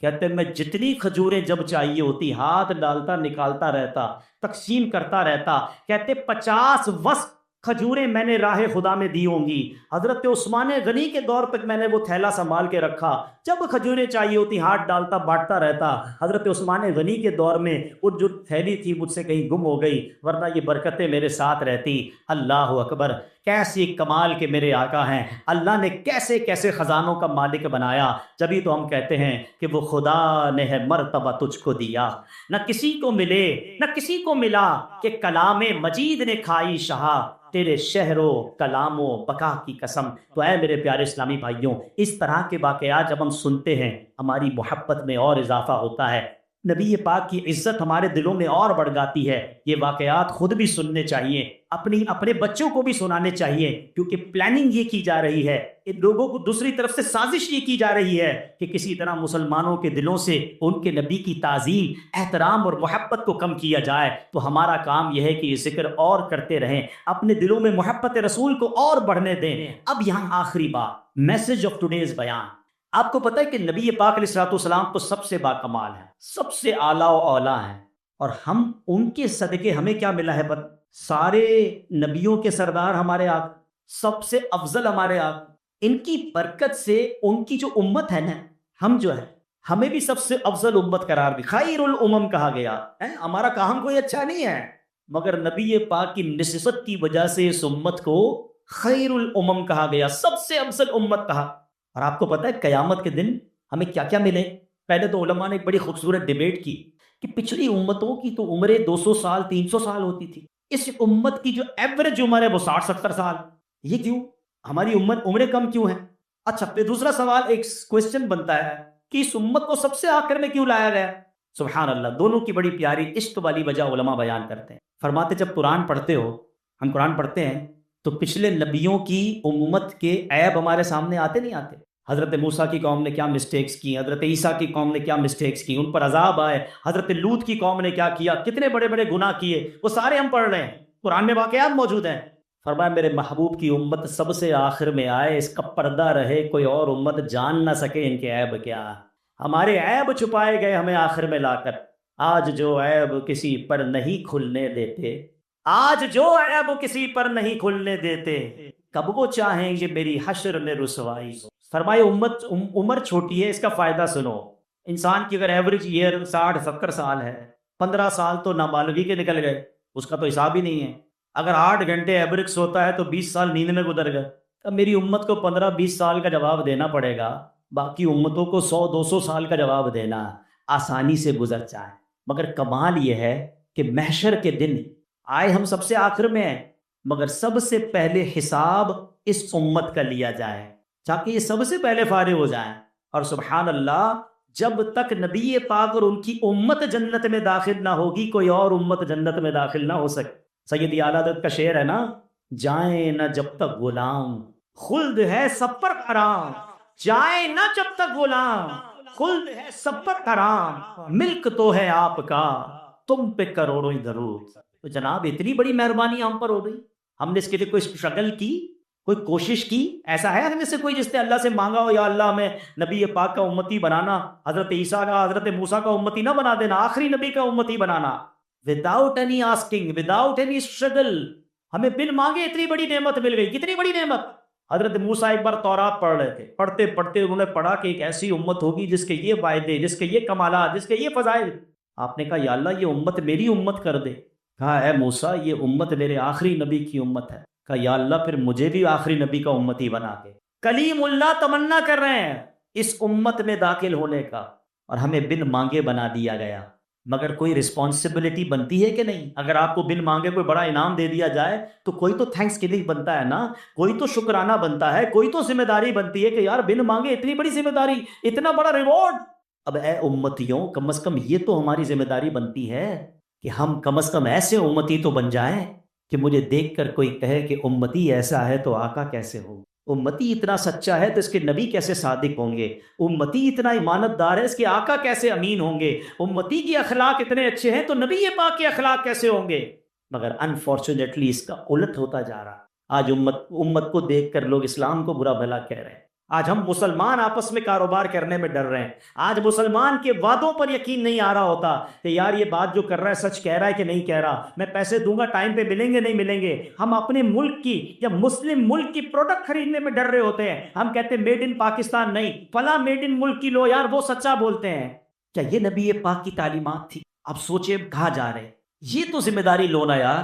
کہتے میں جتنی کھجوریں جب چاہیے ہوتی ہاتھ ڈالتا، نکالتا رہتا، تقسیم کرتا رہتا، کہتے 50 وسق کھجوریں میں نے راہ خدا میں دی ہوں گی۔ حضرت عثمان غنی کے دور تک میں نے وہ تھیلا سنبھال کے رکھا، جب کھجوریں چاہیے ہوتی ہاتھ ڈالتا بانٹتا رہتا۔ حضرت عثمان غنی کے دور میں وہ جو تھیلی تھی مجھ سے کہیں گم ہو گئی، ورنہ یہ برکتیں میرے ساتھ رہتی۔ اللہ اکبر، کیسی کمال کے میرے آقا ہیں، اللہ نے کیسے کیسے خزانوں کا مالک بنایا۔ جبھی تو ہم کہتے ہیں کہ وہ خدا نے ہے مرتبہ تجھ کو دیا، نہ کسی کو ملے نہ کسی کو ملا، کہ کلام مجید نے کھائی شہا، تیرے شہر و کلام و بقا کی قسم۔ تو اے میرے پیارے اسلامی بھائیوں، اس طرح کے واقعات جب ہم سنتے ہیں ہماری محبت میں اور اضافہ ہوتا ہے، نبی پاک کی عزت ہمارے دلوں میں اور بڑھ جاتی ہے۔ یہ واقعات خود بھی سننے چاہیے، اپنے بچوں کو بھی سنانے چاہیے، کیونکہ پلاننگ یہ کی جا رہی ہے، ان لوگوں کو دوسری طرف سے سازش یہ کی جا رہی ہے کہ کسی طرح مسلمانوں کے دلوں سے ان کے نبی کی تعظیم، احترام اور محبت کو کم کیا جائے۔ تو ہمارا کام یہ ہے کہ یہ ذکر اور کرتے رہیں، اپنے دلوں میں محبت رسول کو اور بڑھنے دیں۔ اب یہاں آخری بات، میسج آف ٹوڈیز بیان۔ آپ کو پتہ ہے کہ نبی پاک علیہ الصلوۃ والسلام تو سب سے باکمال ہیں، سب سے اعلیٰ و اولیٰ ہیں، اور ہم ان کے صدقے ہمیں کیا ملا ہے؟ سارے نبیوں کے سردار ہمارے آقا، سب سے افضل ہمارے آقا، ان کی برکت سے ان کی جو امت ہے نا، ہم جو ہے ہمیں بھی سب سے افضل امت قرار دی، خیر الامم کہا گیا ہے۔ ہمارا کام کوئی اچھا نہیں ہے، مگر نبی پاک کی نسبت کی وجہ سے اس امت کو خیر الامم کہا گیا، سب سے افضل امت کہا۔ اور آپ کو پتہ ہے قیامت کے دن ہمیں کیا کیا ملے؟ پہلے تو علماء نے ایک بڑی خوبصورت ڈیبیٹ کی کہ پچھلی امتوں کی تو عمریں 200 سال 300 سال ہوتی تھی، اس امت کی جو ایوریج عمر ہے وہ 60-70 سال، یہ کیوں؟ ہماری عمریں کم کیوں ہیں؟ اچھا، پھر دوسرا سوال ایک کوشچن بنتا ہے کہ اس امت کو سب سے آخر میں کیوں لایا گیا؟ سبحان اللہ، دونوں کی بڑی پیاری عشق والی وجہ علماء بیان کرتے ہیں۔ فرماتے جب قرآن پڑھتے ہو، ہم قرآن پڑھتے ہیں تو پچھلے نبیوں کی امت کے عیب ہمارے سامنے آتے نہیں آتے؟ حضرت موسیٰ کی قوم نے کیا مسٹیکس کی، حضرت عیسیٰ کی قوم نے کیا مسٹیکس کی، ان پر عذاب آئے، حضرت لوط کی قوم نے کیا کیا، کتنے بڑے بڑے گناہ کیے، وہ سارے ہم پڑھ رہے ہیں، قرآن میں واقعات موجود ہیں۔ فرمایا میرے محبوب کی امت سب سے آخر میں آئے، اس کا پردہ رہے، کوئی اور امت جان نہ سکے ان کے عیب کیا۔ ہمارے عیب چھپائے گئے ہمیں آخر میں لا کر، آج جو عیب کسی پر نہیں کھلنے دیتے، آج جو عیب کسی پر نہیں کھلنے دیتے، کب وہ چاہیں یہ میری حشر میں رسوائی ہو۔ فرمائے عمر چھوٹی ہے، اس کا فائدہ سنو۔ انسان کی اگر ایوریج ایئر 60-70 سال ہے، 15 سال تو نابالغی کے نکل گئے، اس کا تو حساب ہی نہیں ہے۔ اگر 8 گھنٹے ایوریج سوتا ہے تو 20 سال نیند میں گزر گئے۔ اب میری امت کو 15-20 سال کا جواب دینا پڑے گا، باقی امتوں کو 100-200 سال کا جواب دینا آسانی سے گزر جائے۔ مگر کمال یہ ہے کہ محشر کے دن آئے ہم سب سے آخر میں ہیں، مگر سب سے پہلے حساب اس امت کا لیا جائے تاکہ یہ سب سے پہلے فارغ ہو جائیں۔ اور سبحان اللہ، جب تک نبی پاک اور ان کی امت جنت میں داخل نہ ہوگی، کوئی اور امت جنت میں داخل نہ ہو سکے۔ سیدی اعلیٰ حضرت کا شعر ہے نا، جائیں نہ جب تک غلام خلد ہے سب پر حرام، جائیں نہ جب تک غلام خلد ہے سب پر حرام، ملک تو ہے آپ کا تم پہ کروڑوں ہی درود۔ تو جناب اتنی بڑی مہربانی ہم پر ہو گئی، ہم نے اس کے لیے کوئی اسٹرگل کی، کوئی کوشش کی؟ ایسا ہے ہمیں سے کوئی جس نے اللہ سے مانگا ہو یا اللہ ہمیں نبی پاک کا امتی بنانا، حضرت عیسیٰ کا حضرت موسیٰ کا امتی نہ بنا دینا، آخری نبی کا امتی بنانا، without any asking, without any struggle, ہمیں بن مانگے اتنی بڑی نعمت مل گئی۔ کتنی بڑی نعمت! حضرت موسیٰ ایک بار تورات پڑھ رہے تھے، پڑھتے پڑھتے انہوں نے پڑھا کہ ایک ایسی امت ہوگی جس کے یہ فائدے، جس کے یہ کمالات، جس کے یہ فضائل۔ آپ نے کہا یا اللہ یہ امت میری امت کر دے۔ کہا اے موسیٰ یہ امت میرے آخری نبی کی امت ہے۔ کہا یا اللہ پھر مجھے بھی آخری نبی کا امتی بنا کے۔ کلیم اللہ تمنا کر رہے ہیں اس امت میں داخل ہونے کا، اور ہمیں بن مانگے بنا دیا گیا۔ مگر کوئی رسپانسبلٹی بنتی ہے کہ نہیں؟ اگر آپ کو بن مانگے کوئی بڑا انعام دے دیا جائے تو کوئی تو تھینکس گیونگ بنتا ہے نا، کوئی تو شکرانہ بنتا ہے، کوئی تو ذمہ داری بنتی ہے کہ یار بن مانگے اتنی بڑی ذمہ داری، اتنا بڑا ریوارڈ۔ اب اے امتیوں، کم از کم یہ تو ہماری ذمہ داری بنتی ہے کہ ہم کم از کم ایسے امتی تو بن جائیں کہ مجھے دیکھ کر کوئی کہے کہ امتی ایسا ہے تو آقا کیسے ہو، امتی اتنا سچا ہے تو اس کے نبی کیسے صادق ہوں گے، امتی اتنا امانت دار ہے اس کے آقا کیسے امین ہوں گے، امتی کی اخلاق اتنے اچھے ہیں تو نبی پاک کے اخلاق کیسے ہوں گے۔ مگر انفارچونیٹلی اس کا الٹ ہوتا جا رہا۔ آج امت کو دیکھ کر لوگ اسلام کو برا بھلا کہہ رہے ہیں، آج ہم مسلمان آپس میں کاروبار کرنے میں ڈر رہے ہیں. آج مسلمان کے وعدوں پر یقین نہیں آ رہا ہوتا کہ یار یہ بات جو کر رہا ہے سچ کہہ رہا ہے کہ نہیں کہہ رہا, میں پیسے دوں گا ٹائم پہ ملیں گے نہیں ملیں گے. ہم اپنے ملک کی یا مسلم ملک کی پروڈکٹ خریدنے میں ڈر رہے ہوتے ہیں. ہم کہتے ہیں میڈ ان پاکستان نہیں, فلاں میڈ ان ملک کی لو یار, وہ سچا بولتے ہیں. کیا یہ نبی پاک کی تعلیمات تھی؟ اب سوچے کہاں جا رہے ہیں. یہ تو ذمہ داری لو نا یار,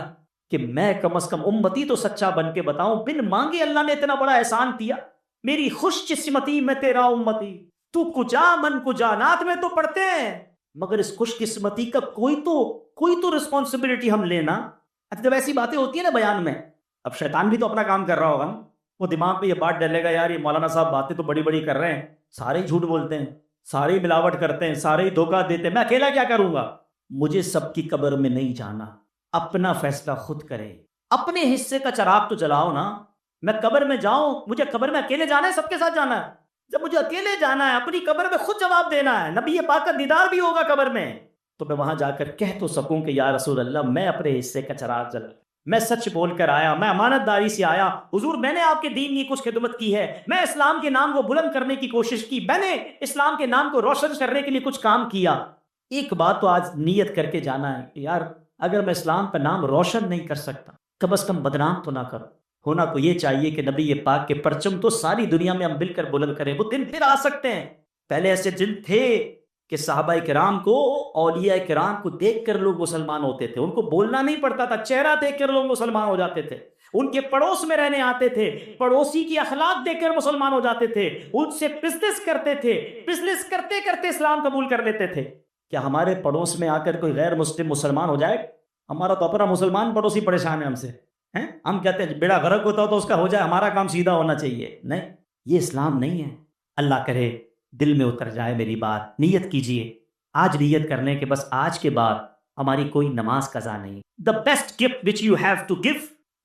کہ میں کم از کم امتی تو سچا بن کے بتاؤں. بن مانگے اللہ نے اتنا بڑا احسان کیا, میری خوش قسمتی میں تیرا امتی, تو کجا من کجا نات میں تو پڑھتے ہیں, مگر اس خوش قسمتی کا کوئی تو رسپانسبلٹی ہم لینا. جب ایسی باتیں ہوتی ہیں نا بیان میں, اب شیطان بھی تو اپنا کام کر رہا ہوگا, وہ دماغ پہ یہ بات ڈالے گا یار یہ مولانا صاحب باتیں تو بڑی بڑی کر رہے ہیں, سارے ہی جھوٹ بولتے ہیں, سارے ہی ملاوٹ کرتے ہیں, سارے ہی دھوکہ دیتے ہیں, میں اکیلا کیا کروں گا. مجھے سب کی قبر میں نہیں جانا, اپنا فیصلہ خود کرے, اپنے حصے کا چراغ تو جلاؤ نا. میں قبر میں جاؤں, مجھے قبر میں اکیلے جانا ہے سب کے ساتھ جانا ہے؟ جب مجھے اکیلے جانا ہے اپنی قبر میں خود جواب دینا ہے, نبی پاک کا دیدار بھی ہوگا قبر میں, تو میں وہاں جا کر کہہ تو سکوں کہ یا رسول اللہ میں اپنے حصے کا چراغ جلا, میں سچ بول کر آیا, میں امانت داری سے آیا, حضور میں نے آپ کے دین کی کچھ خدمت کی ہے, میں اسلام کے نام کو بلند کرنے کی کوشش کی, میں نے اسلام کے نام کو روشن کرنے کے لیے کچھ کام کیا. ایک بات تو آج نیت کر کے جانا ہے کہ یار اگر میں اسلام کا نام روشن نہیں کر سکتا کم از کم بدنام تو نہ کرو. ہونا تو یہ چاہیے کہ نبی پاک کے پرچم تو ساری دنیا میں ہم مل کر بلند کریں. وہ دن پھر آ سکتے ہیں. پہلے ایسے دن تھے کہ صحابہ کرام کو, اولیاء کرام کو دیکھ کر لوگ مسلمان ہوتے تھے, ان کو بولنا نہیں پڑتا تھا, چہرہ دیکھ کر لوگ مسلمان ہو جاتے تھے. ان کے پڑوس میں رہنے آتے تھے, پڑوسی کی اخلاق دیکھ کر مسلمان ہو جاتے تھے, ان سے بزنس کرتے تھے, بزنس کرتے کرتے اسلام قبول کر لیتے تھے. کیا ہمارے پڑوس میں آ کر کوئی غیر مسلم مسلمان ہو جائے؟ ہمارا تو اپنا مسلمان پڑوسی پریشان ہے ہم سے, ہم کہتے ہیں بیڑا غرق ہوتا ہو تو اس کا ہو جائے, ہمارا کام سیدھا ہونا چاہیے. نہیں, یہ اسلام نہیں ہے. اللہ کرے دل میں اتر جائے میری بات. نیت کیجئے, آج نیت کرنے کے بس آج کے بعد ہماری کوئی نماز قضا نہیں. The best gift which you have to give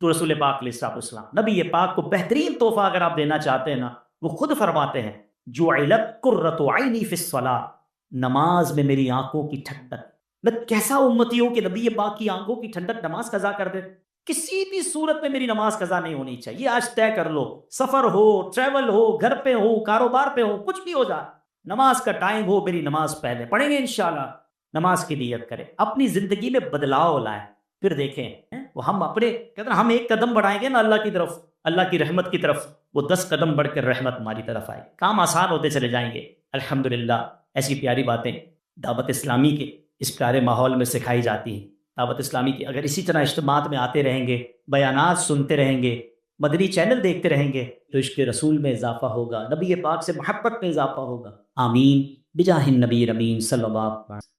to رسول پاک علیہ السلام, نبی پاک کو بہترین تحفہ اگر آپ دینا چاہتے ہیں نا, وہ خود فرماتے ہیں جعلت قرۃ عینی فی الصلاۃ, نماز میں میری آنکھوں کی ٹھنڈک. میں کیسا امتی ہوں کہ نبی پاک کی آنکھوں کی ٹھنڈک نماز قضا کر دے. کسی بھی صورت میں میری نماز قضا نہیں ہونی چاہیے. آج طے کر لو, سفر ہو, ٹریول ہو, گھر پہ ہو, کاروبار پہ ہو, کچھ بھی ہو جائے, نماز کا ٹائم ہو میری نماز پہلے پڑھیں گے انشاءاللہ. نماز کی نیت کریں, اپنی زندگی میں بدلاؤ لائیں, پھر دیکھیں وہ ہم اپنے کہتے ہیں ہم ایک قدم بڑھائیں گے نا اللہ کی طرف, اللہ کی رحمت کی طرف, وہ 10 قدم بڑھ کر رحمت ہماری طرف آئے, کام آسان ہوتے چلے جائیں گے. الحمدللہ ایسی پیاری باتیں دعوت اسلامی کے اس پیارے ماحول میں سکھائی جاتی ہیں. دعوت اسلامی کی اگر اسی طرح اجتماعات میں آتے رہیں گے, بیانات سنتے رہیں گے, مدنی چینل دیکھتے رہیں گے, تو عشق رسول میں اضافہ ہوگا, نبی پاک سے محبت میں اضافہ ہوگا. آمین بجاہ النبی امین صلی اللہ علیہ وسلم.